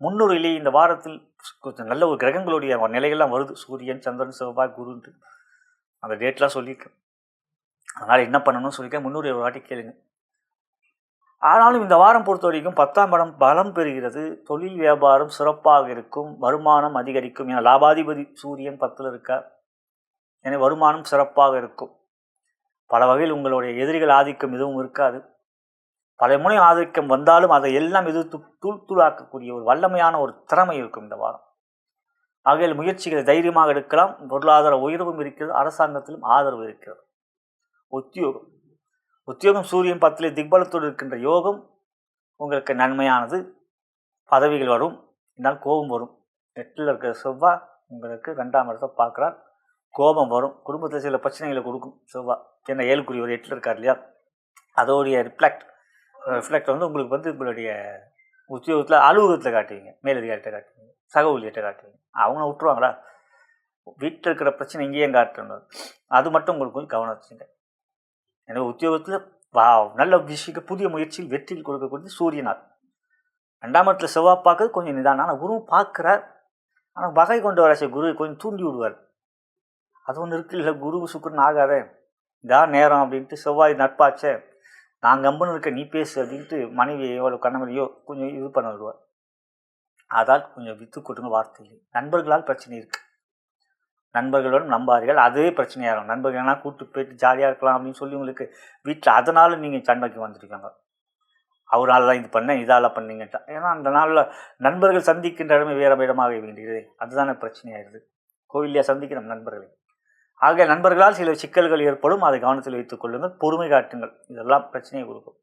முன்னுரையிலே இந்த வாரத்தில் நல்ல ஒரு கிரகங்களுடைய நிலைகள்லாம் வருது. சூரியன், சந்திரன், செவ்வாய், குருன்ட்டு அந்த டேட்லாம் சொல்லியிருக்கேன். அதனால் என்ன பண்ணணும்னு சொல்லியிருக்கேன். முன்னுரை ஒரு வாட்டி கேளுங்க. ஆனாலும் இந்த வாரம் பொறுத்த வரைக்கும் 10ஆம் இடம் பலம் பெறுகிறது. தொழில் வியாபாரம் சிறப்பாக இருக்கும். வருமானம் அதிகரிக்கும். ஏன்னா லாபாதிபதி சூரியன் 10ல் இருக்கார். எனவே வருமானம் சிறப்பாக இருக்கும். பல வகையில் உங்களுடைய எதிரிகள் ஆதிக்கம் எதுவும் இருக்காது. பல முனை ஆதிக்கம் வந்தாலும் அதை எல்லாம் எதிர்த்து தூளாக்கக்கூடிய ஒரு வல்லமையான ஒரு திறமை இருக்கும் இந்த வாரம். ஆகையில் முயற்சிகளை தைரியமாக எடுக்கலாம். பொருளாதார உயர்வும் இருக்கிறது. அரசாங்கத்திலும் ஆதரவு இருக்கிறது. உத்தியோகம் சூரியன் 10லே திக்பலத்தோடு இருக்கின்ற யோகம் உங்களுக்கு நன்மையானது. பதவிகள் வரும். என்னால் கோபம் வரும். 8ல் இருக்கிற செவ்வாய் உங்களுக்கு 2ஆம் இடத்தை பார்க்குறார். கோபம் வரும். குடும்பத்தில் சில பிரச்சனைகளை கொடுக்கும் செவ்வாய். ஏன்னா 7க்குரிய ஒரு 8ல் இருக்கார் இல்லையா? அதோடைய ரிஃப்ளெக்ட் வந்து உங்களுக்கு உங்களுடைய உத்தியோகத்தில் அலுவலகத்தில் காட்டுவீங்க. மேலதிகாரிகிட்ட காட்டுவீங்க. சக ஊழியர்கிட்ட காட்டுவீங்க. அவங்க விட்டுருவாங்களா? வீட்டில் இருக்கிற பிரச்சனை இங்கேயும் காட்டணும். அது மட்டும் உங்களுக்கு கொஞ்சம் கவனம் வச்சுங்க. எனவே உத்தியோகத்தில் நல்ல விஷயம், புதிய முயற்சியில் வெற்றியில் கொடுக்கக்கூடிய சூரியனார். 2ஆம் இடத்துல செவ்வாய் பார்க்கறது கொஞ்சம் நிதானம். ஆனால் குரு பார்க்குறார். ஆனால் வகை கொண்டு வர குரு கொஞ்சம் தூண்டி விடுவார். அது ஒன்று இருக்கு இல்லை, குரு சுக்கிரன் ஆகாதே, இதான் நேரம் அப்படின்ட்டு செவ்வாய் நட்பாச்சே, நான் கம்பன்னு இருக்க நீ பேசு அப்படின்ட்டு மனைவியோ கணவனையோ கொஞ்சம் இது பண்ண விடுவார். அதால் கொஞ்சம் வித்து கொட்டுங்க வார்த்தையில். நண்பர்களால் பிரச்சனை இருக்குது. நண்பர்களுடன் நம்பாதீர்கள், அதுவே பிரச்சனையாகும். நண்பர்கள்னா கூட்டு போயிட்டு ஜாலியாக இருக்கலாம் அப்படின்னு சொல்லி உங்களுக்கு வீட்டில் அதனால நீங்கள் சண்டைக்கு வந்துருக்காங்க. அவரால் தான் இது பண்ணேன், இதால் பண்ணீங்கட்டா. ஏன்னா அந்த நாளில் நண்பர்கள் சந்திக்கின்ற இடமே வேறு இடமாக வேண்டியது, அதுதானே பிரச்சனையாயிருது. கோவிலையே சந்திக்கிறோம் நண்பர்களை. ஆகிய நண்பர்களால் சில சிக்கல்கள் ஏற்படும், அதை கவனத்தில் வைத்துக் கொள்ளுங்கள், பொறுமை காட்டுங்கள். இதெல்லாம் பிரச்சனையை கொடுக்கும்.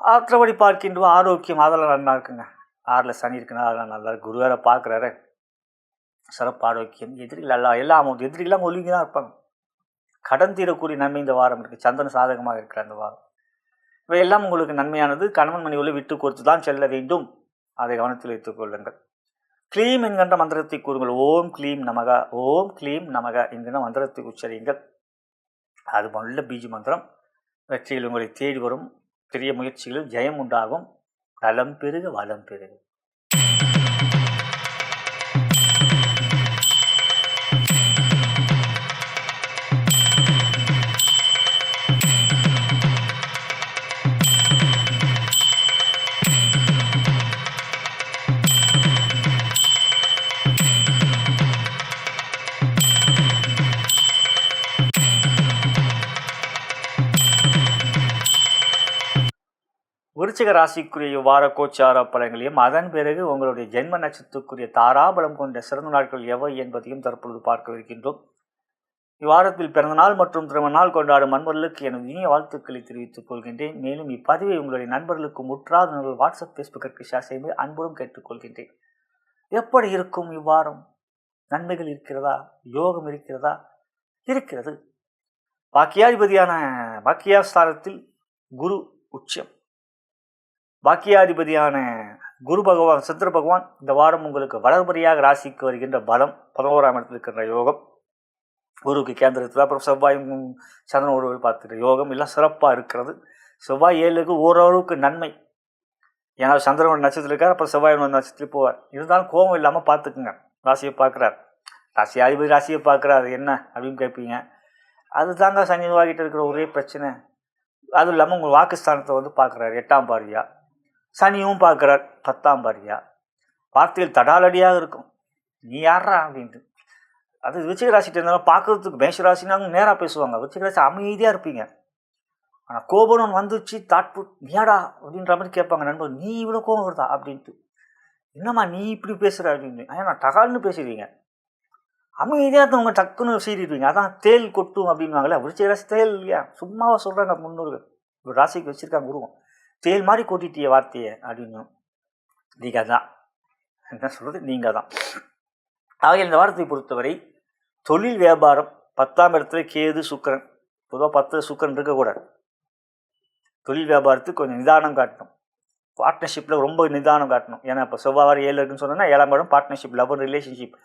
மற்றபடி பார்க்கின்ற ஆரோக்கியம் அதெல்லாம் நல்லா இருக்குங்க. 6ல் சனி இருக்குன்னா அதெல்லாம் நல்லா இருக்கு. குருவாரை பார்க்குறாரு, சிறப்பு ஆரோக்கியம். எதிரிகள் எல்லாம் எதிரிகளாம் ஒழுங்கி தான் இருப்பாங்க. கடன் தீரக்கூடிய நன்மை இந்த வாரம் இருக்குது. சந்திரன் சாதகமாக இருக்கிற அந்த வாரம் இவையெல்லாம் உங்களுக்கு நன்மையானது. கணவன் மனைவியோடு விட்டு கொடுத்து தான் செல்ல வேண்டும், அதை கவனத்தில் வைத்துக் கொள்ளுங்கள். க்ளீம் என்கின்ற மந்திரத்தை கூறுங்கள். ஓம் க்ளீம் நமக, ஓம் க்ளீம் நமக என்கின்ற மந்திரத்தை உச்சரியுங்கள். அது நல்ல பீஜ மந்திரம். வெற்றியில் உங்களை தேடி வரும். பெரிய முயற்சிகளில் ஜெயம் உண்டாகும். நலம் பெருக வளம் பெருக. விருச்சிக ராசிக்குரிய வார கோச்சார பலன்களையும் அதன் பிறகு உங்களுடைய ஜென்ம நட்சத்திரத்துக்குரிய தாராபலம் கொண்ட சிறந்த நாட்கள் எவை என்பதையும் தற்பொழுது பார்க்க இருக்கின்றோம். இவ்வாரத்தில் பிறந்தநாள் மற்றும் திருமண நாள் கொண்டாடும் நண்பர்களுக்கு எனது இனிய வாழ்த்துக்களை தெரிவித்துக் கொள்கின்றேன். மேலும் இப்பதிவை உங்களுடைய நண்பர்களுக்கு முற்றாத வாட்ஸ்அப் ஃபேஸ்புக்கிற்கு ஷேர் செய்து அன்புடன் கேட்டுக்கொள்கின்றேன். எப்படி இருக்கும் இவ்வாரம்? நன்மைகள் இருக்கிறதா? யோகம் இருக்கிறதா? இருக்கிறது. பாக்கியாதிபதியான பாக்கியாஸ்தானத்தில் குரு உச்சம். பாக்கியாதிபதியான குரு பகவான் சந்திர பகவான் இந்த வாரம் உங்களுக்கு வளர்படியாக ராசிக்கு வருகின்ற பலம். 11ஆம் இடத்தில் இருக்கின்ற யோகம். குருவுக்கு கேந்திரத்தில் அப்புறம் செவ்வாயும் சந்திரன் ஒரு பார்த்துட்டு யோகம் எல்லாம் சிறப்பாக இருக்கிறது. செவ்வாய் 7க்கு ஓரளவுக்கு நன்மை. ஏன்னா சந்திரன் நட்சத்திரம் இருக்கார், அப்புறம் செவ்வாய் நட்சத்திரம் போவார். இருந்தாலும் கோபம் இல்லாமல் பார்த்துக்குங்க. ராசியை பார்க்குறார், ராசியாதிபதி ராசியை பார்க்குறாரு, என்ன அப்படின்னு கேட்பீங்க. அது தாங்க சனி வாங்கிட்டு இருக்கிற ஒரே பிரச்சனை. அதுவும் இல்லாமல் உங்கள் வாக்குஸ்தானத்தை பார்க்குறாரு 8ஆம் பார்வையா. சனியும் பார்க்குறார் 10ஆம் பார்வையா. வார்த்தைகள் தடாலடியாக இருக்கும். நீ யாரா அப்படின்ட்டு. அது விருச்சிக ராசிட்டு இருந்தாலும் பார்க்குறதுக்கு மேஷ ராசினாங்க நேராக பேசுவாங்க. விருச்சிக ராசி அமைதியாக இருப்பீங்க. ஆனால் கோபம் வந்துச்சு தாட்பு நீயாடா அப்படின்ற மாதிரி கேட்பாங்க நண்பர். நீ இவ்வளோ கோபம் வருதா அப்படின்ட்டு. என்னம்மா நீ இப்படி பேசுகிற அப்படின்னு. நான் டகால்னு பேசிடுவீங்க. அமைதியாக இருந்தவங்க டக்குன்னு சீறிடுவீங்க. அதான் தேல் கொட்டும் அப்படின்வாங்களே. விருச்சிக ராசி தேல் இல்லையா, சும்மாவா சொல்கிறாங்க முன்னோர்கள். ஒரு ராசிக்கு வச்சுருக்காங்க உருவம். தேல் மாதிரி கொட்டிட்டிய வார்த்தையை அப்படின்னு. நீங்கள் தான் என்ன சொல்கிறது, நீங்கள் தான். ஆக இந்த வாரத்தை பொறுத்தவரை தொழில் வியாபாரம் 10ஆம் இடத்துல கேது சுக்கரன். பொதுவாக 10 சுக்கரன் இருக்கக்கூடாது. தொழில் வியாபாரத்துக்கு கொஞ்சம் நிதானம் காட்டணும். பார்ட்னர்ஷிப்பில் ரொம்ப நிதானம் காட்டணும். ஏன்னா இப்போ செவ்வாய் 7 இருக்குன்னு சொன்னோன்னா 7ஆம் இடம் பார்ட்னர்ஷிப், லவ், ரிலேஷன்ஷிப்,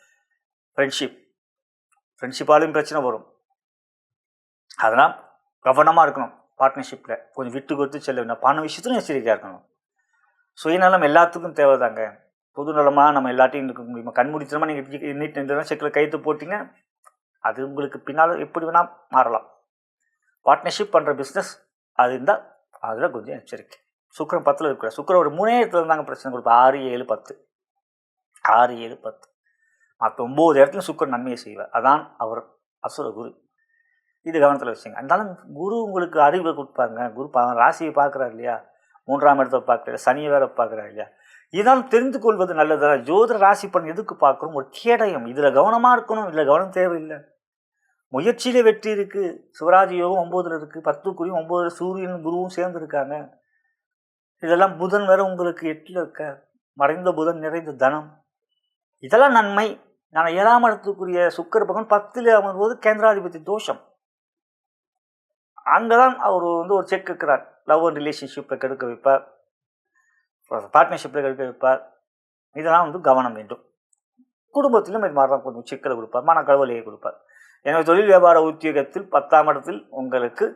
ஃப்ரெண்ட்ஷிப்பாலையும் பிரச்சனை வரும். அதனால் கவனமாக இருக்கணும். பார்ட்னர்ஷிப்பில் கொஞ்சம் விட்டு கொடுத்து செல்ல வேணும். பண விஷயத்துலையும் எச்சரிக்கையாக இருக்கணும். சுயநலம் எல்லாத்துக்கும் தேவைதாங்க. பொதுநலமாக நம்ம எல்லாத்தையும் இருக்க முடியுமா? கண்மூடித்தனமாக நீங்கள் நீட் நின்று செக்கில் கைத்து போட்டிங்க, அது உங்களுக்கு பின்னால் எப்படி வேணால் மாறலாம். பார்ட்னர்ஷிப் பண்ணுற பிஸ்னஸ் அது இருந்தால் அதில் கொஞ்சம் எச்சரிக்கை. சுக்கரன் 10ல் இருக்கிற சுக்கரன் ஒரு 3 இடத்துல இருந்தாங்க பிரச்சனை கொடுப்போம். 6, 7, 10 6, 7, 10 மற்ற 9 இடத்துல சுக்கரன் நன்மையை செய்வார். அதான் அவர் அசுர குரு. இது கவனத்தில் வச்சுங்க. இருந்தாலும் குரு உங்களுக்கு அறிவை கொடுப்பாங்க. குரு ராசியை பார்க்குறாரு இல்லையா, 3ஆம் இடத்தை பார்க்குறாரு, சனியை வேற பார்க்குறாரு இல்லையா. இதனால் தெரிந்து கொள்வது நல்லது. ஜோதிட ராசி பலன் எதுக்கு பார்க்குறோம்? ஒரு கேடயம். இதில் கவனமாக இருக்கணும், இல்லை கவனம் தேவையில்லை. முயற்சியிலே வெற்றி இருக்குது. சிவராஜ் யோகம் 9ல் இருக்குது, 10க்குரியும் 9ல் சூரியன் குருவும் சேர்ந்து இருக்காங்க. இதெல்லாம் புதன் வேற உங்களுக்கு 8ல் இருக்க. மறைந்த புதன் நிறைந்த தனம், இதெல்லாம் நன்மை. நான் 7ஆம் இடத்துக்குரிய சுக்கர பகவான் 10ல் அமர்வது கேந்திராதிபதி தோஷம். அங்கே தான் அவர் ஒரு செக் இருக்கிறார். லவ் அண்ட் ரிலேஷன்ஷிப்பில் கெடுக்க வைப்பார், பார்ட்னர்ஷிப்பில் கெடுக்க வைப்பார். இதெல்லாம் கவனம் வேண்டும். குடும்பத்திலும் இது மாதிரி தான் கொஞ்சம் சிக்கலை கொடுப்பார், மனக்கவலையை கொடுப்பார். எனவே தொழில் வியாபார உத்தியோகத்தில் 10ஆம் இடத்தில் உங்களுக்கு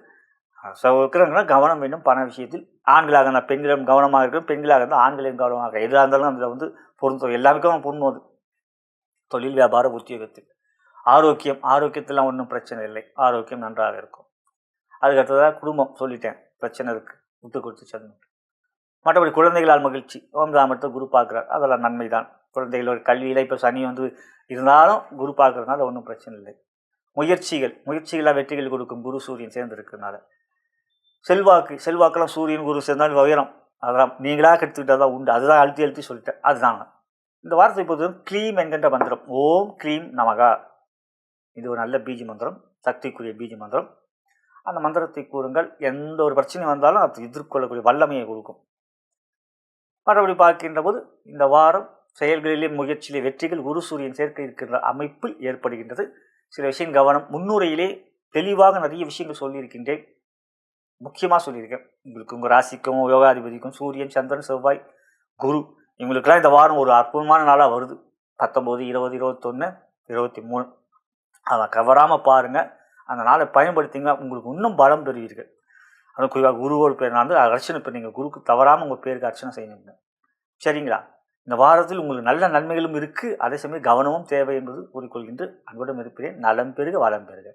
இருக்கிறவங்கன்னா கவனம் வேண்டும். பண விஷயத்தில் ஆண்களாக இருந்தால் பெண்களும் கவனமாக இருக்கும், பெண்களாக இருந்தால் ஆண்களையும் கவனமாக. எதாக இருந்தாலும் அதில் பொருந்தும், எல்லாருக்கும் பொருந்தும். தொழில் வியாபார உத்தியோகத்தில் ஆரோக்கியத்தில் ஒன்றும் பிரச்சனை இல்லை. ஆரோக்கியம் நன்றாக இருக்கும். அதுக்கடுத்ததாக குடும்பம் சொல்லிட்டேன், பிரச்சனை இருக்குது, விட்டு கொடுத்து செல்லணும். மற்றபடி குழந்தைகளால் மகிழ்ச்சி. 9ஆம் இடத்தை குரு பார்க்குறார், அதெல்லாம் நன்மை தான். குழந்தைகளோட கல்வியில் இப்போ சனி வந்து இருந்தாலும் குரு பார்க்கறதுனால ஒன்றும் பிரச்சனை இல்லை. முயற்சிகளாக வெற்றிகள் கொடுக்கும் குரு சூரியன் சேர்ந்துருக்கிறதுனால. செல்வாக்கெல்லாம் சூரியன் குரு சேர்ந்தாலும் உயரம், அதெல்லாம் நீங்களாக கற்றுக்கிட்டால் தான் உண்டு. அதுதான் அழுத்தி சொல்லிட்டேன். அதுதாங்க இந்த வாரத்தை பொறுத்தவரை க்ளீம் என்கின்ற மந்திரம். ஓம் க்ளீம் நமகா. இது ஒரு நல்ல பீஜ மந்திரம், சக்திக்குரிய பீஜ மந்திரம். அந்த மந்திரத்தை கூறுங்கள். எந்த ஒரு பிரச்சனை வந்தாலும் அது எதிர்கொள்ளக்கூடிய வல்லமையை கொடுக்கும். மற்றபடி பார்க்கின்ற போது இந்த வாரம் செயல்களிலே முயற்சியிலே வெற்றிகள் குரு சூரியன் சேர்க்கை இருக்கின்ற அமைப்பில் ஏற்படுகின்றது. சில விஷயம் கவனம். முன்னுரையிலே தெளிவாக நிறைய விஷயங்கள் சொல்லியிருக்கின்றேன். முக்கியமாக சொல்லியிருக்கேன். உங்களுக்கு உங்கள் ராசிக்கும் யோகாதிபதிக்கும் சூரியன், சந்திரன், செவ்வாய், குரு இவங்களுக்கெல்லாம் இந்த வாரம் ஒரு அற்புதமான நாளாக வருது. 19, 20, 21, 23 அதை கவராமல் பாருங்கள். அந்த நாளை பயன்படுத்திங்க. உங்களுக்கு இன்னும் பலம் பெறுவீர்கள். அது குறிப்பாக குருவோட பேர் நான் வந்து அர்ச்சனை இப்போ நீங்கள் குருக்கு தவறாமல் உங்கள் பேருக்கு அர்ச்சனை செய்யணுங்க. சரிங்களா? இந்த வாரத்தில் உங்களுக்கு நல்ல நன்மைகளும் இருக்குது, அதே சமயம் கவனமும் தேவை என்பது கூறிக்கொள்கின்ற அன்புடன் இருப்பேன். நலம் பெருக வளம் பெறுக.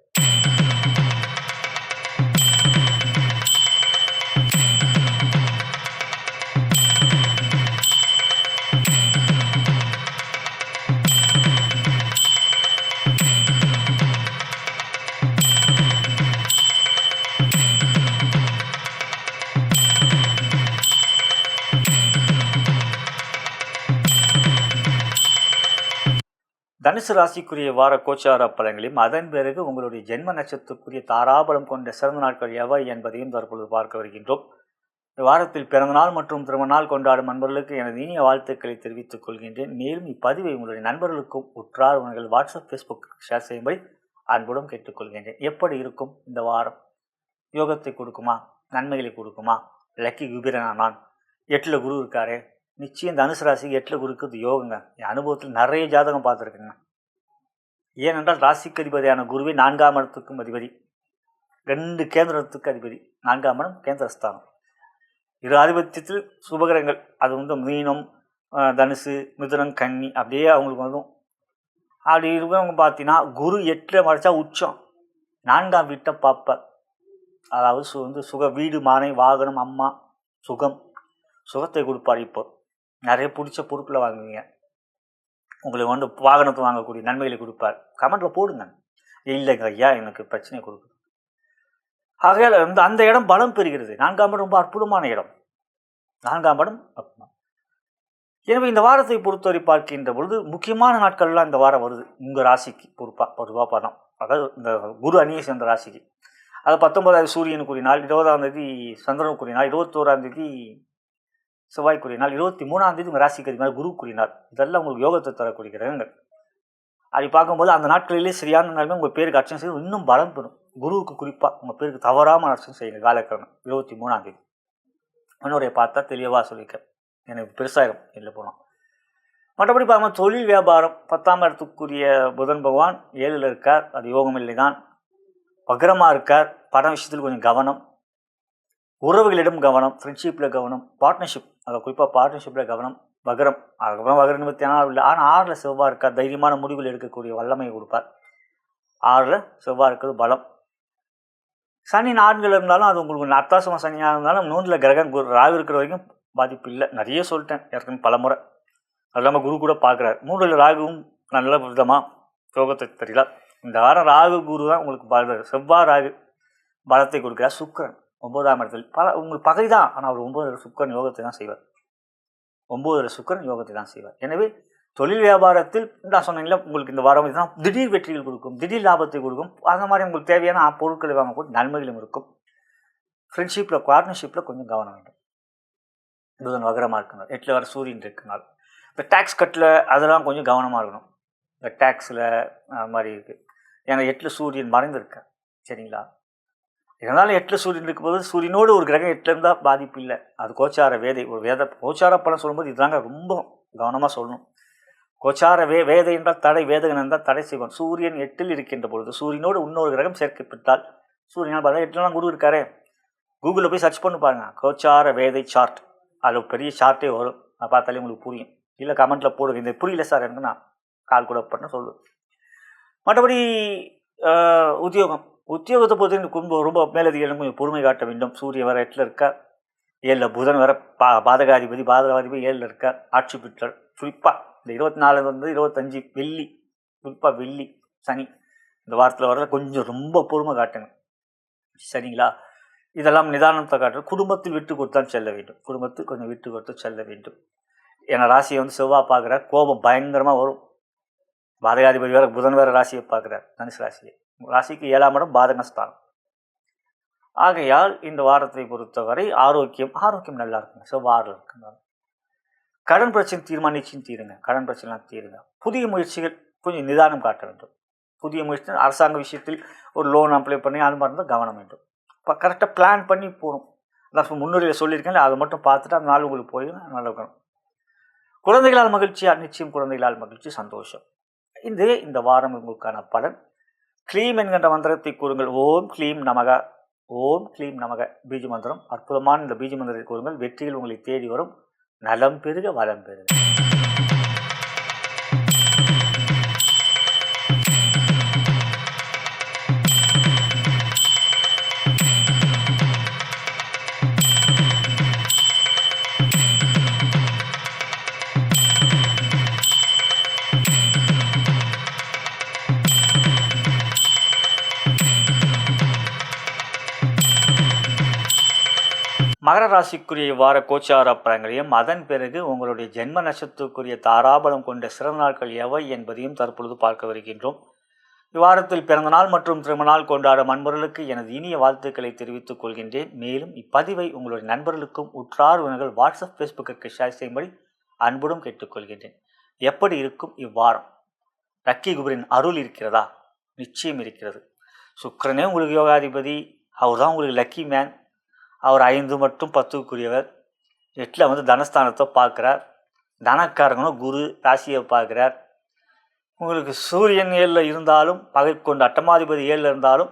தனுசு ராசிக்குரிய வார கோச்சார பலன்களையும் அதன் பிறகு உங்களுடைய ஜென்ம நட்சத்திரத்துக்குரிய தாராபலம் கொண்ட சிறந்த நாட்கள் எவை என்பதையும் தற்பொழுது பார்க்க வருகின்றோம். வாரத்தில் பிறந்தநாள் மற்றும் திருமண நாள் கொண்டாடும் நண்பர்களுக்கு எனது இனிய வாழ்த்துக்களை தெரிவித்துக் கொள்கின்றேன். மேலும் இப்பதிவை உங்களுடைய நண்பர்களுக்கும் உற்றார் உங்கள் வாட்ஸ்அப், ஃபேஸ்புக் ஷேர் செய்யும்படி அன்புடன் கேட்டுக்கொள்கின்றேன். எப்படி இருக்கும் இந்த வாரம்? யோகத்தை கொடுக்குமா? நன்மைகளை கொடுக்குமா? லக்கி குபீரனா நான்? 8ல் குரு இருக்காரே, நிச்சயம் தனுசு ராசிக்கு 8ல் குருக்கு யோகங்க. என் அனுபவத்தில் நிறைய ஜாதகம் பார்த்துருக்குங்க. ஏனென்றால் ராசிக்கு அதிபதியான குருவே 4ஆம் இடத்துக்கும் அதிபதி, 2 கேந்திரத்துக்கு அதிபதி. 4ஆம் இடம் கேந்திரஸ்தானம். இரு ஆதிபத்தியத்தில் சுபகிரகங்கள். அது வந்து மீனம், தனுசு, மிதுனம், கன்னி அப்படியே அவங்களுக்கு வரும். அப்படி இருக்கிறவங்க பார்த்தீங்கன்னா குரு 8ல் மறைச்சா உச்சம், 4ஆம் வீட்டை பார்ப்பார். அதாவது வந்து சுக, வீடு, மனை, வாகனம், அம்மா, சுகத்தை கொடுப்பார். இப்போ நிறைய பிடிச்ச பொறுப்பில் வாங்குவீங்க. உங்களுக்கு வந்து வாகனத்தை வாங்கக்கூடிய நன்மைகளை கொடுப்பார். கமெண்ட்டில் போடுங்க. இல்லைங்க ஐயா எனக்கு பிரச்சனை கொடுக்குது. ஆகையால் வந்து அந்த இடம் பலம் பெறுகிறது. 4ஆம் இடம் ரொம்ப அற்புதமான இடம். 4ஆம் இடம் அற்புதம். எனவே இந்த வாரத்தை பொறுத்தவரை பார்க்கின்ற பொழுது முக்கியமான நாட்கள்லாம் இந்த வாரம் வருது உங்கள் ராசிக்கு. பொதுவாக படம், அதாவது இந்த குரு அணியை சேர்ந்த ராசிக்கு. அது 19ஆம் சூரியனுக்குரிய நாள், 20ஆம் தேதி சந்திரனுக்குரிய நாள், 21ஆம் தேதி செவ்வாய்க்குரிய நாள், 23ஆம் தேதி உங்கள் ராசிக்கு அதிபதி குருக்குரிய நாள். இதெல்லாம் உங்களுக்கு யோகத்தை தரக்கூடிய கிரகங்கள். அப்படி பார்க்கும்போது அந்த நாட்களிலே சரியான நாளுமே உங்கள் பேருக்கு அர்ச்சனை செய்து இன்னும் பலம் பெறும். குருவுக்கு குறிப்பாக உங்கள் பேருக்கு தவறாமல் அர்ச்சனை செய்யுங்க. காலக்கிழமை 23ஆம் தேதி முன்னுரையை பார்த்தா தெளிவாக சொல்லியிருக்கேன். எனக்கு பெருசாயிரும் இல்லை போனோம். மற்றபடி பார்க்கும்போது தொழில் வியாபாரம் 10ஆம் இடத்துக்குரிய புதன் பகவான் 7ல் இருக்கார். அது யோகம் இல்லை தான், வக்ரமாக இருக்கார். பண விஷயத்தில் கொஞ்சம் கவனம், உறவுகளிடம் கவனம், ஃப்ரெண்ட்ஷிப்பில் கவனம், பார்ட்னர்ஷிப், அதை குறிப்பாக பார்ட்னர்ஷிப்பில் கவனம். வக்ரம், அதுக்கப்புறம் வக்ர நிமித்தி இல்லை. ஆனால் 6ல் செவ்வாய் இருக்கார். தைரியமான முடிவுகள் எடுக்கக்கூடிய வல்லமையை கொடுப்பார். 6ல் செவ்வாய் இருக்கிறது பலம். சனி 4ல் இருந்தாலும் அது உங்களுக்கு அர்த்தாசம சனியாக இருந்தாலும் 3ல் கிரகம் ராகு இருக்கிற வரைக்கும் பாதிப்பு இல்லை. நிறைய சொல்லிட்டேன் ஏற்கனவே பல முறை. அது இல்லாமல் குரு கூட பார்க்குறாரு. 3ல் ராகுவும் நல்ல விதமாக யோகத்தை தெரியல. இந்த வாரம் ராகு குரு தான் உங்களுக்கு செவ்வாய் ராகு பலத்தை கொடுக்குறார். சுக்கிரன் 9ஆம் இடத்தில் உங்களுக்கு பகை தான், ஆனால் அவர் 9ல் சுக்கிரன் யோகத்தை தான் செய்வார். 9ல் சுக்கிரன் யோகத்தை தான் செய்வார். எனவே தொழில் வியாபாரத்தில் நான் சொன்னீங்களா, உங்களுக்கு இந்த வாரம் இதுதான் திடீர் வெற்றிகள் கொடுக்கும், திடீர் லாபத்தை கொடுக்கும். அந்த மாதிரி உங்களுக்கு தேவையான பொருட்களை வாங்கக்கூடிய நன்மைகளும் இருக்கும். ஃப்ரெண்ட்ஷிப்பில், பார்ட்னர்ஷிப்பில் கொஞ்சம் கவனம் வேண்டும். புதன் வக்ரமாக இருக்கணும். 8ல் வர சூரியன் இருக்கனால இந்த டேக்ஸ் கட்டில் அதெல்லாம் கொஞ்சம் கவனமாக இருக்கணும். இந்த டேக்ஸில் அது மாதிரி இருக்குது. ஏன்னா 8ல் சூரியன் மறைந்திருக்க. சரிங்களா? இதனால் 8ல் சூரியன் இருக்கும்போது சூரியனோடு ஒரு கிரகம் 8ல் இருந்தால் பாதிப்பு இல்லை. அது கோச்சார வேதை. ஒரு கோச்சார பலன் சொல்லும்போது இதுதாங்க ரொம்ப கவனமாக சொல்லணும். கோச்சார வேதை என்றால் தடை, வேதகன் என்றால் தடை செய்வான். சூரியன் 8ல் இருக்கின்ற பொழுது சூரியனோடு இன்னொரு கிரகம் சேர்க்கப்பட்டால் சூரியனால் பார்த்தா 8லாம் குரு இருக்காரே. கூகுளில் போய் சர்ச் பண்ணி பாருங்கள், கோச்சார வேதை சார்ட். அதில் பெரிய சார்ட்டே வரும். நான் பார்த்தாலே உங்களுக்கு புரியும். இல்லை கமெண்ட்டில் போடுங்க, இந்த புரியல சார் எனக்கு நான் கால் கூட பண்ண சொல்லுவேன். மற்றபடி உத்தியோகத்தை பொறுத்த ரொம்ப மேலதிகாரம் கொஞ்சம் பொறுமை காட்ட வேண்டும். சூரியன் வர 8ல் இருக்கார். 7ல் புதன் வர பாதகாதிபதி 7ல் இருக்கார். ஆட்சி பெற்றார். குறிப்பாக இந்த 24 25 வெள்ளி, குறிப்பாக வெள்ளி சனி இந்த வாரத்தில் வரல கொஞ்சம் ரொம்ப பொறுமை காட்டுங்க. சரிங்களா? இதெல்லாம் நிதானத்தை காட்டுறது. குடும்பத்தில் விட்டு கொடுத்தான் செல்ல வேண்டும். குடும்பத்தில் கொஞ்சம் விட்டு கொடுத்து செல்ல வேண்டும். ஏன்னா ராசியை செவ்வாய் பார்க்குறார், கோபம் பயங்கரமாக வரும். பாதகாதிபதி வேற புதன் வேற ராசியை பார்க்குறார், தனுசு ராசியை. ராசிக்கு 7ஆம் இடம் பாதகஸ்தானம். ஆகையால் இந்த வாரத்தை பொறுத்தவரை ஆரோக்கியம் நல்லா இருக்குங்க. செவ்வாறு இருக்குங்க. கடன் பிரச்சனை நிச்சயம் தீருங்க. கடன் பிரச்சனைலாம் தீருங்க. புதிய முயற்சிகள் கொஞ்சம் நிதானம் காட்ட வேண்டும். புதிய முயற்சி அரசாங்க விஷயத்தில் ஒரு லோன் அப்ளை பண்ணி அது மாதிரி இருந்தால் கவனம் வேண்டும். இப்போ கரெக்டாக பிளான் பண்ணி போகணும். அதான் முன்னுரையில் சொல்லியிருக்கேன், அதை மட்டும் பார்த்துட்டு அந்த நாள் உங்களுக்கு போய் நல்லா இருக்கணும். குழந்தைகளால் மகிழ்ச்சியாக நிச்சயம் குழந்தைகளால் மகிழ்ச்சி, சந்தோஷம். இந்த வாரம் உங்களுக்கான பலன். க்ளீம் என்கின்ற மந்திரத்தை கூறுங்கள். ஓம் க்ளீம் நமக, ஓம் க்ளீம் நமக பீஜ மந்திரம். அற்புதமான இந்த பீஜ மந்திரத்தை கூறுங்கள். வெற்றிகள் உங்களை தேடி வரும். நலம் பெருக வளம் பெருக. மகர ராசிக்குரிய இவ்வார கோச்சார பலன்களையும் அதன் பிறகு உங்களுடைய ஜென்ம நட்சத்திரக்குரிய தாராபலம் கொண்ட சிறந்த நாட்கள் எவை என்பதையும் தற்பொழுது பார்க்க வருகின்றோம். இவ்வாரத்தில் பிறந்தநாள் மற்றும் திருமணநாள் கொண்டாடும் அன்பர்களுக்கு எனது இனிய வாழ்த்துக்களை தெரிவித்துக் கொள்கின்றேன். மேலும் இப்பதிவை உங்களுடைய நண்பர்களுக்கும் உற்றார் உறவினர்கள் வாட்ஸ்அப் ஃபேஸ்புக்கு ஷேர் செய்யும்படி அன்புடன் கேட்டுக்கொள்கின்றேன். எப்படி இருக்கும் இவ்வாரம்? லக்கி குபரின் அருள் இருக்கிறதா? நிச்சயம் இருக்கிறது. சுக்கிரனே உங்களுக்கு யோகாதிபதி, அவர் தான் உங்களுக்கு லக்கி மேன். அவர் 5 மற்றும் 10க்குரியவர். 8ல் தனஸ்தானத்தை பார்க்குறார். தனக்காரங்களும் குரு ராசியை பார்க்குறார். உங்களுக்கு சூரியன் 7ல் இருந்தாலும் பகை கொண்டு அட்டமாதிபதி 7ல் இருந்தாலும்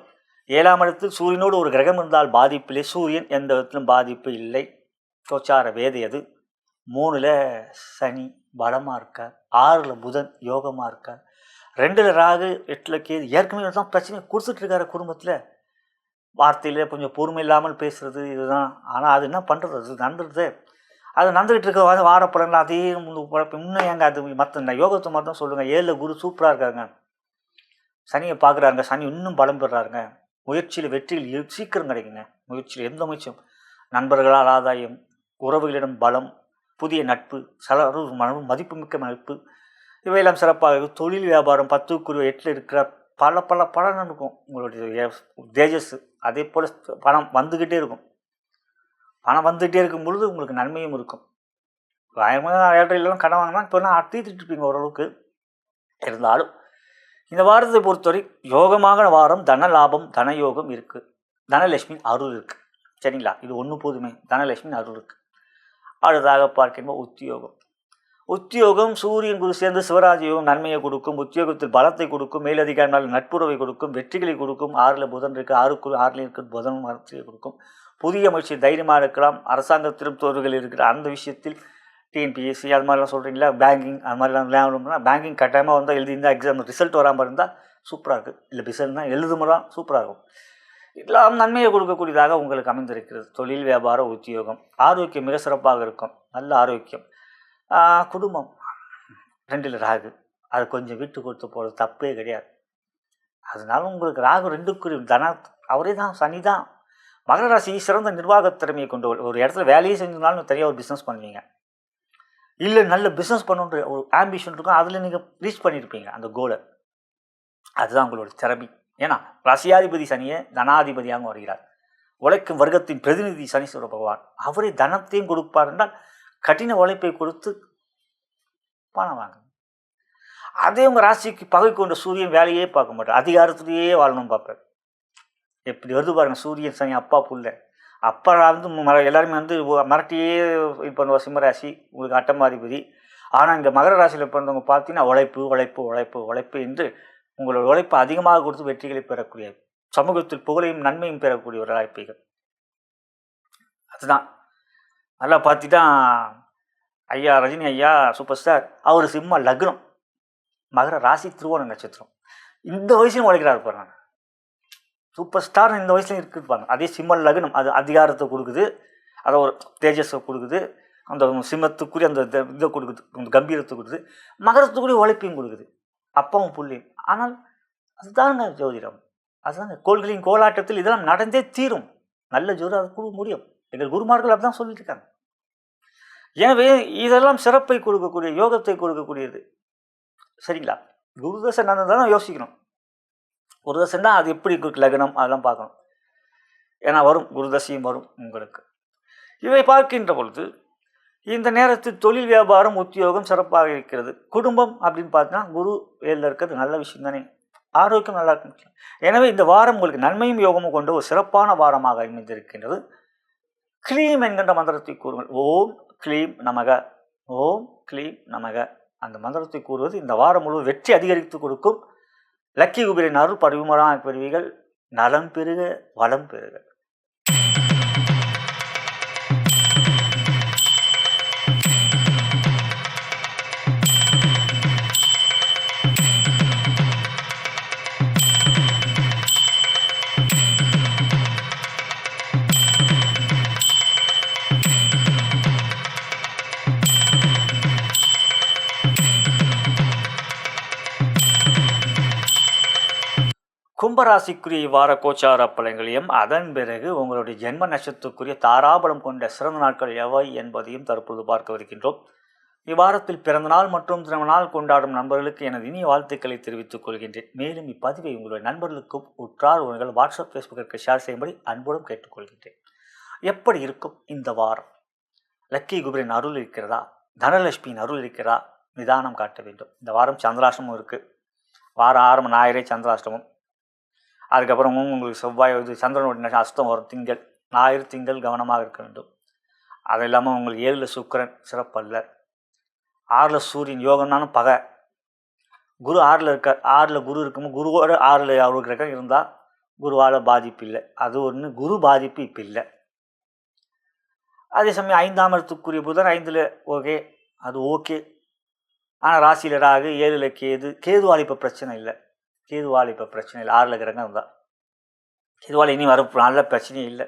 7ஆம் இடத்தில் சூரியனோடு ஒரு கிரகம் இருந்தால் பாதிப்பில்லை. சூரியன் எந்த விதத்திலும் பாதிப்பு இல்லை. கோச்சார வேதை அது. 3ல் சனி பலமாக இருக்கார். 6ல் புதன் யோகமாக இருக்கார். 2ல் ராகு, 8ல் கேது. ஏற்கனவே தான் பிரச்சனையை கொடுத்துட்ருக்காரு குடும்பத்தில். வார்த்தையில் கொஞ்சம் பொறுமை இல்லாமல் பேசுகிறது இதுதான். ஆனால் அது என்ன பண்ணுறது, அது நடந்துடுது. அது நடந்துகிட்டு இருக்க வாரப்படங்கள் அதே இன்னும் ஏங்க அது மற்ற யோகத்தை மட்டும் சொல்லுங்கள். 7ல் குரு சூப்பராக இருக்காருங்க. சனியை பார்க்குறாருங்க. சனி இன்னும் பலம் பெறாருங்க. முயற்சியில் வெற்றிகள் சீக்கிரம் கிடைக்குங்க. முயற்சியில் எந்த முயற்சியும் நண்பர்களால் ஆதாயம், உறவுகளிடம் பலம், புதிய நட்பு, மதிப்புமிக்க நட்பு இவையெல்லாம் சிறப்பாக இருக்கும். தொழில் வியாபாரம் 10க்குரிய 8ல் இருக்கிற பல பலன் இருக்கும். உங்களுடைய தேஜஸ் அதே போல் பணம் வந்துக்கிட்டே இருக்கும். பணம் வந்துகிட்டே இருக்கும் பொழுது உங்களுக்கு நன்மையும் இருக்கும். ஏழைலாம் கடன் வாங்கினா இப்போலாம் தீர்த்துட்டு இருப்பீங்க ஓரளவுக்கு. இருந்தாலும் இந்த வாரத்தை பொறுத்தவரை யோகமான வாரம். தன லாபம், தனயோகம் இருக்குது. தனலட்சுமி அருள் இருக்குது. சரிங்களா? இது ஒன்று போதுமே. தனலட்சுமி அருள் இருக்குது. அடுத்ததாக பார்க்கும்போது உத்தியோகம் சூரியன் குரு சேர்ந்து சிவராஜ யோகம் நன்மையை கொடுக்கும். உத்தியோகத்தில் பலத்தை கொடுக்கும். மேலதிகாரினால் நட்புறவை கொடுக்கும். வெற்றிகளை கொடுக்கும். 6ல் புதன் இருக்குது. 6ல் இருக்கிற புதன் வெற்றியை கொடுக்கும். புதிய முயற்சி தைரியமாக இருக்கலாம். அரசாங்கத்திலும் தோல்விகள் இருக்கிற அந்த விஷயத்தில் டிஎன்பிஎஸ்சி அது மாதிரிலாம் சொல்கிறீங்களா, பேங்கிங் அது மாதிரிலாம் விளையாடணும்னா பேங்கிங் கட்டாயமாக எழுதியிருந்தால் எக்ஸாம் ரிசல்ட் வராமல் இருந்தால் சூப்பராக இருக்குது. இல்லை ரிசல்ட் தான் எழுதுமுறான் சூப்பராக இருக்கும். இதெல்லாம் நன்மையை கொடுக்கக்கூடியதாக உங்களுக்கு அமைந்திருக்கிறது. தொழில் வியாபாரம் உத்தியோகம் ஆரோக்கியம் மிக சிறப்பாக இருக்கும். நல்ல ஆரோக்கியம். குடும்பம் 2ல் ராகு, அது கொஞ்சம் விட்டு கொடுத்து போகிறது தப்பே கிடையாது. அதனால உங்களுக்கு ராகு 2க்குரிய அவரே தான், சனி தான். மகர ராசி சிறந்த நிர்வாகத் திறமையை கொண்டு ஒரு இடத்துல வேலையை செஞ்சதுனாலும் தனியாக ஒரு பிஸ்னஸ் பண்ணுவீங்க. இல்லை நல்ல பிஸ்னஸ் பண்ணுன்ற ஒரு ஆம்பிஷன் இருக்கும். அதில் நீங்கள் ரீச் பண்ணியிருப்பீங்க அந்த கோலை. அதுதான் உங்களோட திறமை. ஏன்னா ராசியாதிபதி சனியை தனாதிபதியாக வருகிறார். உழைக்கும் வர்க்கத்தின் பிரதிநிதி சனீஸ்வர பகவான். அவரே தனத்தையும் கொடுப்பார் என்றால் கடின உழைப்பை கொடுத்து பணம் வாங்க. அதே உங்கள் ராசிக்கு பகை கொண்ட சூரியன் வேலையே பார்க்க மாட்டார். அதிகாரத்திலேயே வாழணும் பார்ப்பார். எப்படி வருது பாருங்கள். சூரியன் சனி அப்பா புள்ள. அப்பா எல்லாருமே மிரட்டியே இது பண்ணுவார். சிம்மராசி உங்களுக்கு அட்டமாதிபதி. ஆனால் இந்த மகர ராசியில் பிறந்தவங்க பார்த்தீங்கன்னா உழைப்பு உழைப்பு உழைப்பு உழைப்பு என்று உங்களோட உழைப்பு அதிகமாக கொடுத்து வெற்றிகளை பெறக்கூடிய, சமூகத்தில் புகழையும் நன்மையும் பெறக்கூடிய ஒரு வாய்ப்புகள். அதுதான் நல்லா பார்த்துட்டா ஐயா ரஜினி ஐயா சூப்பர் ஸ்டார். அவர் சிம்ம லக்னம், மகர ராசி, திருவோண நட்சத்திரம். இந்த வயசுலையும் உழைக்கிறாரு பாருங்க. சூப்பர் ஸ்டார் இந்த வயசுலையும் இருக்குப்பாங்க. அதே சிம்ம லக்னம். அது அதிகாரத்தை கொடுக்குது, அதை ஒரு தேஜஸை கொடுக்குது. அந்த சிம்மத்துக்குரிய அந்த இதை கொடுக்குது, அந்த கம்பீரத்தை கொடுக்குது. மகரத்துக்குரிய உழைப்பையும் கொடுக்குது, அப்பாவும் புள்ளியும். ஆனால் அதுதாங்க ஜோதிடம், அதுதாங்க கோள்களின் கோலாட்டத்தில் இதெல்லாம் நடந்தே தீரும். நல்ல ஜோதிடம் அது கொடுக்க முடியும். எங்கள் குருமார்கள் அப்படிதான் சொல்லிட்டு இருக்காங்க. எனவே இதெல்லாம் சிறப்பை கொடுக்கக்கூடிய, யோகத்தை கொடுக்கக்கூடியது. சரிங்களா? குருதசை நடந்ததான் யோசிக்கணும். குருதசைன்னா அது எப்படி லக்னம் அதெல்லாம் பார்க்கணும். ஏன்னா வரும், குருதசையும் வரும் உங்களுக்கு. இவை பார்க்கின்ற பொழுது இந்த நேரத்தில் தொழில், வியாபாரம், உத்தியோகம் சிறப்பாக இருக்கிறது. குடும்பம் அப்படின்னு பார்த்தீங்கன்னா குரு ஏழில் இருக்கிறது நல்ல விஷயம் தானே, ஆரோக்கியம் நல்லா இருக்கு. எனவே இந்த வாரம் உங்களுக்கு நன்மையும் யோகமும் கொண்ட ஒரு சிறப்பான வாரமாக அமைந்திருக்கின்றது. க்ளீம் என்கின்ற மந்திரத்தை கூறுங்கள். ஓம் க்ளீம் நமக, ஓம் க்ளீம் நமக. அந்த மந்திரத்தை கூறுவது இந்த வாரம் முழு வெற்றி அதிகரித்து கொடுக்கும். லக்கி குபேரன் அருள் பரிவுமரான பெறுவீர்கள். நலம் பெருக, வளம் பெருக. கும்பராசிக்குரிய இவ்வார கோச்சார பலன்களையும் அதன் பிறகு உங்களுடைய ஜென்ம நட்சத்திரத்துக்குரிய தாராபலம் கொண்ட சிறந்த நாட்கள் எவை என்பதையும் தற்போது பார்க்க வருகின்றோம். இவ்வாரத்தில் பிறந்தநாள் மற்றும் திருமணநாள் கொண்டாடும் நண்பர்களுக்கு எனது இனிய வாழ்த்துக்களை தெரிவித்துக் கொள்கின்றேன். மேலும் இப்பதிவை உங்களுடைய நண்பர்களுக்கும் உற்றார் உங்கள் வாட்ஸ்அப், ஃபேஸ்புக்கிற்கு ஷேர் செய்யும்படி அன்புடன் கேட்டுக்கொள்கின்றேன். எப்படி இருக்கும் இந்த வாரம்? லக்கி குபேரன் அருள் இருக்கிறதா? தனலட்சுமியின் அருள் இருக்கிறதா? நிதானம் காட்ட வேண்டும். இந்த வாரம் சந்திராஷ்டமம் இருக்குது. வாரம் ஆரம்ப ஞாயிறே சந்திராஷ்டமம். அதுக்கப்புறம் உங்களுக்கு செவ்வாய் சந்திரனுடைய அஸ்தம் வரும். திங்கள், ஞாயிறு, திங்கள் கவனமாக இருக்க வேண்டும். அது இல்லாமல் உங்களுக்கு 7ல் சுக்கிரன் சிறப்பல்ல. 6ல் சூரியன் யோகம்னாலும் பகை. குரு 6ல் இருக்க, 6ல் குரு இருக்கும்போது குருவோட 6ல் அவருக்கு கிரகம் இருந்தால் குருவால் பாதிப்பு இல்லை. அது ஒன்று, குரு பாதிப்பு இப்போ இல்லை. அதே சமயம் 5ஆம் இடத்துக்குரிய புதன் 5ல் ஓகே, அது ஓகே. ஆனால் ராசியில் ராகு, 7ல் கேது. கேதுவால் இப்போ பிரச்சனை இல்லை. கேதுவால் இப்போ பிரச்சனை இல்லை. 6ல் கிரகம் இருந்தால் கேதுவால் இனி வர நல்ல பிரச்சனையே இல்லை.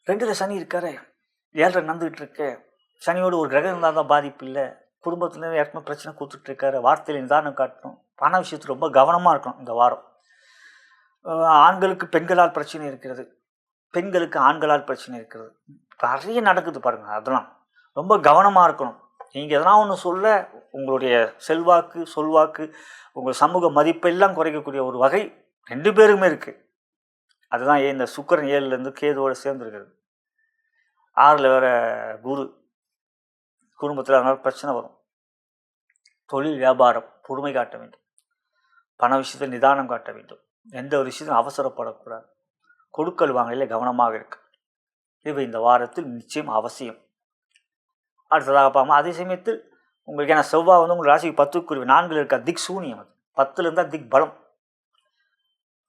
2ல் சனி இருக்காரு, 7ல் நடந்துகிட்டு இருக்கு. சனியோடு ஒரு கிரகம் இருந்தால் தான் பாதிப்பு இல்லை. குடும்பத்தில் ஏற்கனவே பிரச்சனை கொடுத்துட்டு இருக்காரு. வார்த்தையில் நிதானம் காட்டணும். பண விஷயத்தில் ரொம்ப கவனமாக இருக்கணும் இந்த வாரம். ஆண்களுக்கு பெண்களால் பிரச்சனை இருக்கிறது, பெண்களுக்கு ஆண்களால் பிரச்சனை இருக்கிறது. நிறைய நடக்குது பாருங்கள். அதெல்லாம் ரொம்ப கவனமாக இருக்கணும். நீங்கள் எதனா ஒன்று சொல்ல உங்களுடைய செல்வாக்கு, சொல்வாக்கு, உங்கள் சமூக மதிப்பெல்லாம் குறைக்கக்கூடிய ஒரு வகை 2 பேருக்குமே இருக்குது. அதுதான் இந்த சுக்கிரன் 7லேருந்து கேதுவோடு சேர்ந்துருக்கிறது. 6ல் வேறு குரு. குடும்பத்தில் அதனால் பிரச்சனை வரும். தொழில், வியாபாரம் பொறுமை காட்ட வேண்டும். பண விஷயத்தில் நிதானம் காட்ட வேண்டும். எந்த ஒரு விஷயத்தையும் அவசரப்படக்கூடாது. கொடுக்கல் வாங்கல கவனமாக இருக்கு. இவை இந்த வாரத்தில் நிச்சயம் அவசியம். அடுத்ததாக பார்ப்போம். அதே சமயத்தில் உங்களுக்கு ஏன்னா செவ்வாய் உங்கள் ராசிக்கு 10க்குரிய 4ல் இருக்க திக் சூனியம். அது 10ல் இருந்தால் திக் பலம்.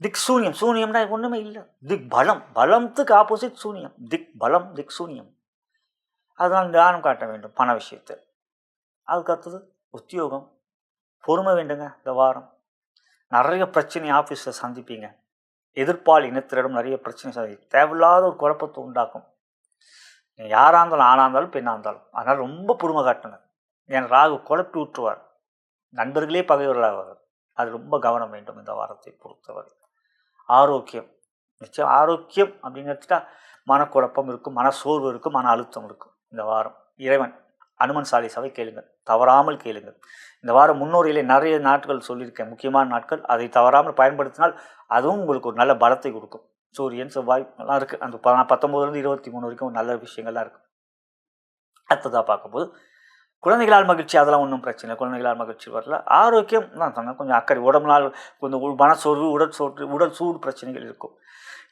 திக் சூனியம், சூனியம்னா ஒன்றுமே இல்லை. திக் பலம், பலத்துக்கு ஆப்போசிட் சூனியம். திக் பலம், திக் சூனியம். அதனால் நிதானம் காட்ட வேண்டும் பண விஷயத்தில். அதுக்கு அடுத்தது உத்தியோகம், பொறுமை வேண்டுங்க. இந்த வாரம் நிறைய பிரச்சனை ஆஃபீஸில் சந்திப்பீங்க. எதிர்ப்பால் இனத்திடம் நிறைய பிரச்சனை சந்திப்பீங்க. தேவையில்லாத ஒரு குழப்பத்தை உண்டாக்கும். யாராக இருந்தாலும், ஆணாக இருந்தாலும், பெண்ணாக இருந்தாலும். அதனால் ரொம்ப பொறுமை காட்டுங்க. ஏன்னா ராகு குழப்பி விட்டுருவார். நண்பர்களே பகைவர்களாக. அது ரொம்ப கவனம் வேண்டும் இந்த வாரத்தை பொறுத்தவரை. ஆரோக்கியம், நிச்சயம் ஆரோக்கியம் அப்படின்னு எடுத்துட்டா மனக்குழப்பம் இருக்கும், மனசோர்வு இருக்கும், மன அழுத்தம் இருக்கும். இந்த வாரம் இறைவன் அனுமன் சாலிசாவை கேளுங்கள், தவறாமல் கேளுங்கள். இந்த வாரம் முன்னோரிலே நிறைய நாட்கள் சொல்லியிருக்கேன், முக்கியமான நாட்கள். அதை தவறாமல் பயன்படுத்தினால் அதுவும் உங்களுக்கு ஒரு நல்ல பலத்தை கொடுக்கும். சூரியன், செவ்வாய் எல்லாம் இருக்குது. அந்த 19லேருந்து 23 வரைக்கும் நல்ல விஷயங்கள்லாம் இருக்குது. அடுத்ததாக பார்க்கும்போது குழந்தைகளால் மகிழ்ச்சி, அதெல்லாம் ஒன்றும் பிரச்சனை இல்லை. குழந்தைகளால் மகிழ்ச்சி வரல. ஆரோக்கியம் நான் சொன்னேன், கொஞ்சம் அக்கறை. உடம்புனால் கொஞ்சம் மனசோர்வு, உடல் சூடு பிரச்சனைகள் இருக்கும்.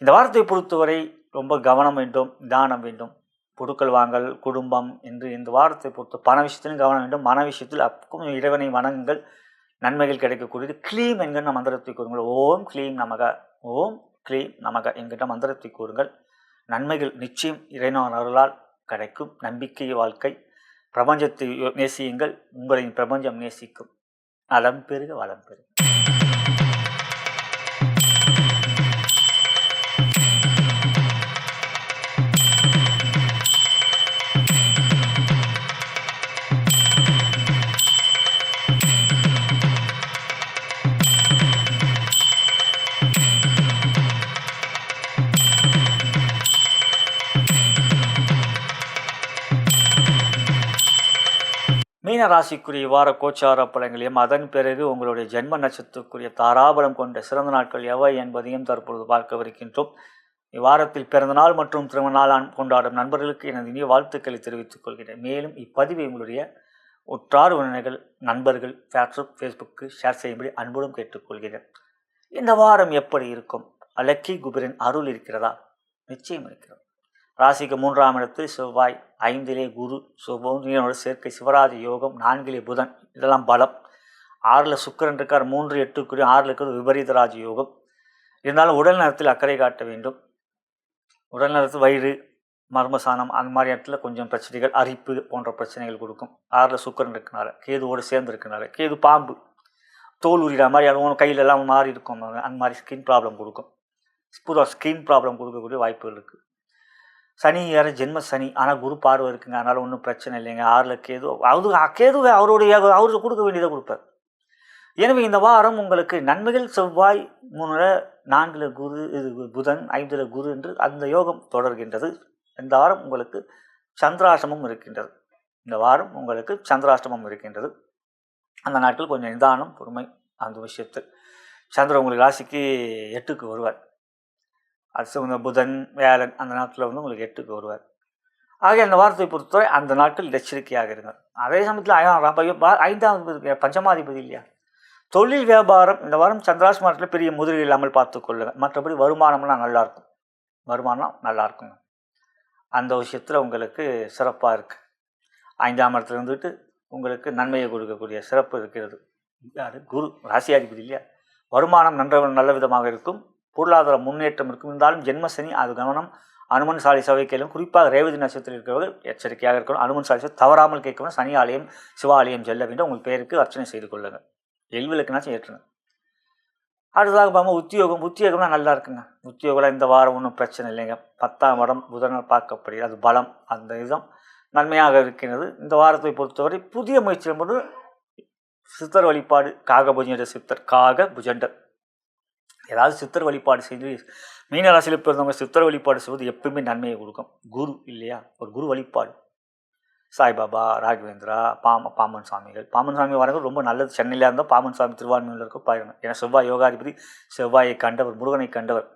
இந்த வாரத்தை பொறுத்தவரை ரொம்ப கவனம் வேண்டும், நிதானம் வேண்டும். பொருட்கள் வாங்கல், குடும்பம் என்று இந்த வாரத்தை பொறுத்த பண விஷயத்திலும் கவனம் வேண்டும். மன விஷயத்தில் அப்பவும் இறைவனை வணங்குங்கள், நன்மைகள் கிடைக்கக்கூடியது. க்ளீம் என்கின்ற மந்திரத்தை கூறுங்கள். ஓம் க்ளீம் நமக, ஓம் க்ளீம் நமக என்கின்ற மந்திரத்தை கூறுங்கள். நன்மைகள் நிச்சயம் இறைவன் அருளால் கிடைக்கும். நம்பிக்கை வாழ்க்கை. பிரபஞ்சத்தை நேசியுங்கள், உங்களின் பிரபஞ்சம் நேசிக்கும். நலம் பெருக, வளம் பெருக. மீன ராசிக்குரிய வார கோச்சார பலன்களையும் அதன் பிறகு உங்களுடைய ஜென்ம நட்சத்திரக்குரிய தாராபலம் கொண்ட சிறந்த நாட்கள் எவை என்பதையும் தற்பொழுது பார்க்கவிருக்கின்றோம். இவ்வாரத்தில் பிறந்தநாள் மற்றும் திருமண நாள் கொண்டாடும் நண்பர்களுக்கு எனது இனிய வாழ்த்துக்களை தெரிவித்துக் கொள்கிறேன். மேலும் இப்பதிவை உங்களுடைய உற்றார் உறவினர்கள் நண்பர்கள் ஃபேஸ்புக்கு ஷேர் செய்யும்படி அன்புடன் கேட்டுக்கொள்கிறேன். இந்த வாரம் எப்படி இருக்கும்? லக்கி குபேரன் அருள் இருக்கிறதா? நிச்சயம் இருக்கிறது. ராசிக்கு 3ஆம் இடத்தில் செவ்வாய், 5லே குரு, சுபோட சேர்க்கை, சிவராஜ யோகம், 4லே புதன், இதெல்லாம் பலம். 6ல் சுக்கிரன் இருக்கார், 3, 8 6ல் இருக்கிறது விபரீத ராஜ யோகம். இருந்தாலும் உடல் நலத்தில் அக்கறை காட்ட வேண்டும். உடல் நலத்தில் வயிறு, மர்மசானம் அந்த மாதிரி இடத்துல கொஞ்சம் பிரச்சனைகள், அரிப்பு போன்ற பிரச்சனைகள் கொடுக்கும். 6ல் சுக்கிரன் இருக்கனால, கேதுவோடு சேர்ந்து இருக்கனால, கேது பாம்பு, தோல் உரிகிற மாதிரி அது கையிலெல்லாம் மாறி இருக்கும், அந்த மாதிரி ஸ்கின் ப்ராப்ளம் கொடுக்கும். புதுவாக ஸ்கின் ப்ராப்ளம் கொடுக்கக்கூடிய வாய்ப்புகள் இருக்குது. சனி வேறு ஜென்ம சனி, ஆனால் குரு பார்வை இருக்குங்க, அதனால் ஒன்றும் பிரச்சனை இல்லைங்க. 6ல் கேது, கேதுவை அவருக்கு கொடுக்க வேண்டியதை கொடுப்பார். எனவே இந்த வாரம் உங்களுக்கு நன்மைகள். செவ்வாய் 3ல், 4ல் குரு, இது புதன், 5ல் குரு என்று அந்த யோகம் தொடர்கின்றது. இந்த வாரம் உங்களுக்கு சந்திராஷ்டமம் இருக்கின்றது. இந்த வாரம் உங்களுக்கு சந்திராஷ்டமம் இருக்கின்றது. அந்த நாட்கள் கொஞ்சம் நிதானம், பொறுமை. அந்த விஷயத்தில் சந்திரன் உங்களுக்கு ராசிக்கு 8க்கு வருவார். அது புதன், வியாழன் அந்த நாட்டில் உங்களுக்கு 8க்கு வருவார். ஆக இந்த வாரத்தை பொறுத்தவரை அந்த நாட்கள் எச்சரிக்கையாக இருங்க. அதே சமயத்தில் 5வது பஞ்சமாதிபதி இல்லையா, தொழில் வியாபாரம் இந்த வாரம் சந்திராஷ்டமத்தில் பெரிய முதலீடு இல்லாமல் பார்த்து கொள்ளுங்கள். மற்றபடி வருமானம்லாம் நல்லாயிருக்கும். வருமானம் நல்லா இருக்குங்க. அந்த விஷயத்தில் உங்களுக்கு சிறப்பாக இருக்குது. 5ஆம் இடத்துல இருந்துட்டு உங்களுக்கு நன்மையை கொடுக்கக்கூடிய சிறப்பு இருக்கிறது. யார்? குரு, ராசியாதிபதி இல்லையா. வருமானம் நல்ல விதமாக இருக்கும். பொருளாதார முன்னேற்றம் இருக்கும். இருந்தாலும் ஜென்மசனி, அது கவனம். அனுமன் சாலிசாவை கேளும். குறிப்பாக ரேவதி நட்சத்திரத்தில் இருக்கிறவர்கள் எச்சரிக்கையாக இருக்கணும். அனுமன் சாலிசா தவறாமல் கேட்கணும். சனி ஆலயம், சிவாலயம் செல்ல வேண்டும். உங்கள் பேருக்கு அர்ச்சனை செய்து கொள்ளுங்கள். எல்விளக்குனாச்சும் ஏற்றுங்க. அடுத்ததாக பார்ப்போம் உத்தியோகம்னா நல்லா இருக்குங்க. உத்தியோகம் இந்த வாரம் ஒன்றும் பிரச்சனை இல்லைங்க. 10ஆம் இடம் புதனால் பார்க்கப்படுகிறது. அது பலம். அந்த விதம் நன்மையாக இருக்கிறது. இந்த வாரத்தை பொறுத்தவரை புதிய முயற்சிகள் போது சித்தர் வழிபாடு, காகபுஜண்ட சித்தர், காகபுஜண்டர், ஏதாவது சித்தர் வழிபாடு செய்து மீனராசியில் பிறந்தவங்க சித்தர் வழிபாடு செய்வது எப்பவுமே நன்மையை கொடுக்கும். குரு இல்லையா, ஒரு குரு வழிபாடு. சாய்பாபா, ராகவேந்திரா, பாம்பன் சாமிகள். பாம்பன் சாமி வரவங்க ரொம்ப நல்லது. சென்னையில் இருந்தால் பாம்பன் சாமி திருவான்மையில் இருக்க பாருங்கள். ஏன்னா செவ்வாய் யோகாதிபதி, செவ்வாயை கண்டவர், முருகனை கண்டவர்.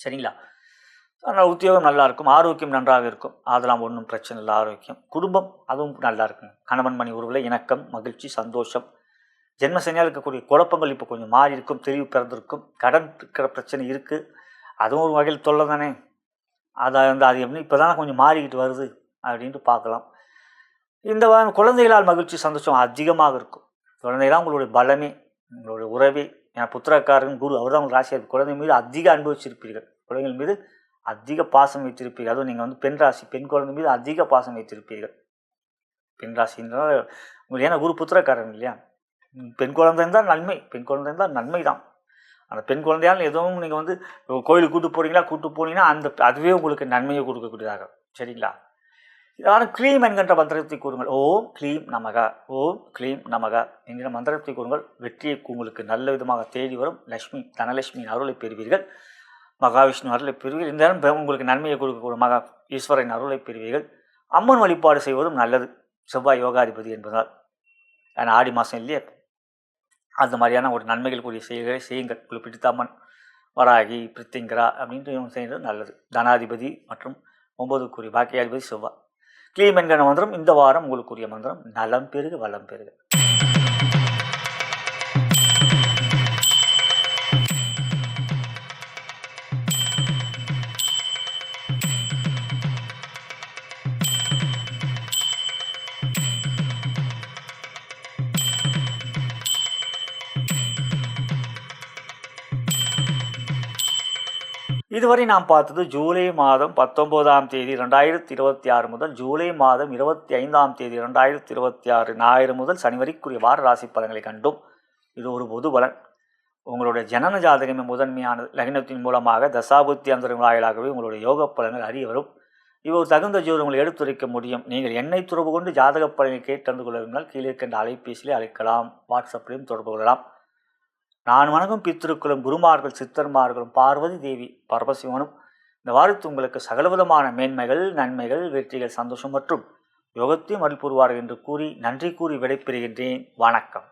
சரிங்களா? அதனால் உத்தியோகம் நல்லா இருக்கும். ஆரோக்கியம் நன்றாக இருக்கும். அதெல்லாம் ஒன்றும் பிரச்சனை இல்லை. ஆரோக்கியம், குடும்பம் அதுவும் நல்லா இருக்குங்க. கணவன் மணி உறவில் இணக்கம், மகிழ்ச்சி, சந்தோஷம். ஜென்மசனியாக இருக்கக்கூடிய குழப்பங்கள் இப்போ கொஞ்சம் மாறி இருக்கும். தெளிவு பிறந்திருக்கும். கடன் இருக்கிற பிரச்சனை இருக்குது. அதுவும் ஒரு வகையில் தொல்லை தானே. அது எப்படி இப்போ தானே கொஞ்சம் மாறிக்கிட்டு வருது அப்படின்ட்டு பார்க்கலாம். இந்த குழந்தைகளால் மகிழ்ச்சி, சந்தோஷம் அதிகமாக இருக்கும். குழந்தைகளால் உங்களுடைய பலமே, உங்களுடைய உறவே. ஏன்னா புத்திரக்காரன் குரு, அவர் தான் உங்களுக்கு ராசியாக. குழந்தை மீது அதிக அனுபவிச்சிருப்பீர்கள். குழந்தைகள் மீது அதிக பாசம் வைத்திருப்பீர்கள். அதுவும் நீங்கள் பெண் ராசி, பெண் குழந்தை மீது அதிக பாசம் வைத்திருப்பீர்கள். பெண் ராசின்றால் உங்களுக்கு, ஏன்னா குரு புத்திரக்காரன் இல்லையா. பெண் குழந்தை இருந்தால் நன்மை. பெண் குழந்தை இருந்தால் நன்மை தான். அந்த பெண் குழந்தையால் எதுவும் நீங்கள் கோயிலுக்கு கூட்டு போனீங்கன்னா அதுவே உங்களுக்கு நன்மையை கொடுக்கக்கூடியதாக. சரிங்களா? இதான க்ளீம் என்கின்ற மந்திரத்தை கூறுங்கள். ஓம் க்ளீம் நமக, ஓம் க்ளீம் நமக என்கிற மந்திரத்தை கூறுங்கள். வெற்றியை உங்களுக்கு நல்ல விதமாக தேடி வரும். லட்சுமி, தனலட்சுமியின் அருளை பெறுவீர்கள். மகாவிஷ்ணு அருளை பெறுவீர்கள். இந்த நேரம் உங்களுக்கு நன்மையை கொடுக்கக்கூடிய ஈஸ்வரன் அருளை பெறுவீர்கள். அம்மன் வழிபாடு செய்வதும் நல்லது. செவ்வாய் யோகாதிபதி என்பதால். ஏன்னா ஆடி மாதம் இல்லையே, அந்த மாதிரியான ஒரு நன்மைகள் கூடிய செயல்களை செய்யுங்கள். உங்களுக்கு பிடித்த அம்மன் வராகி, பிரித்திங்கரா அப்படின்ட்டு செய்கிறது நல்லது. தனாதிபதி மற்றும் 9க்குரிய பாக்கியாதிபதி செவ்வாய். க்ளீம் என்கிற மந்திரம் இந்த வாரம் உங்களுக்குரிய மந்திரம். நலம் பெருக, வளம் பெருக. இதுவரை நாம் பார்த்தது ஜூலை மாதம் 19ஆம் தேதி 2026 முதல் ஜூலை மாதம் 25ஆம் தேதி 2026 ஞாயிறு முதல் சனி வரைக்குரிய வார ராசி பலன்களை கண்டோம். இது ஒரு பொது பலன். உங்களுடைய ஜனன ஜாதகமே முதன்மையானது. லக்னத்தின் மூலமாக தசாபுத்தி அந்தரங்கள் வாயிலாகவே உங்களுடைய யோக பலன்கள் அறிய வரும். இவை ஒரு தகுந்த ஜோதி உங்களை எடுத்துரைக்க முடியும். நீங்கள் என்னை தொடர்பு கொண்டு ஜாதக பலனை கேட்டறிந்து கொள்ளுங்கள். கீழே இருக்கின்ற அலைபேசியிலே அழைக்கலாம். வாட்ஸ்அப்லையும் தொடர்பு கொள்ளலாம். நான் வணங்கும் பித்திருக்களும் குருமார்கள், சித்தர்மார்களும், பார்வதி தேவி, பரமசிவனும் இந்த வாரத்து உங்களுக்கு சகலவிதமான மேன்மைகள், நன்மைகள், வெற்றிகள், சந்தோஷம் மற்றும் யோகத்தையும் அருள் புரிவார்கள் என்று கூறி நன்றி கூறி விடைபெறுகின்றேன். வணக்கம்.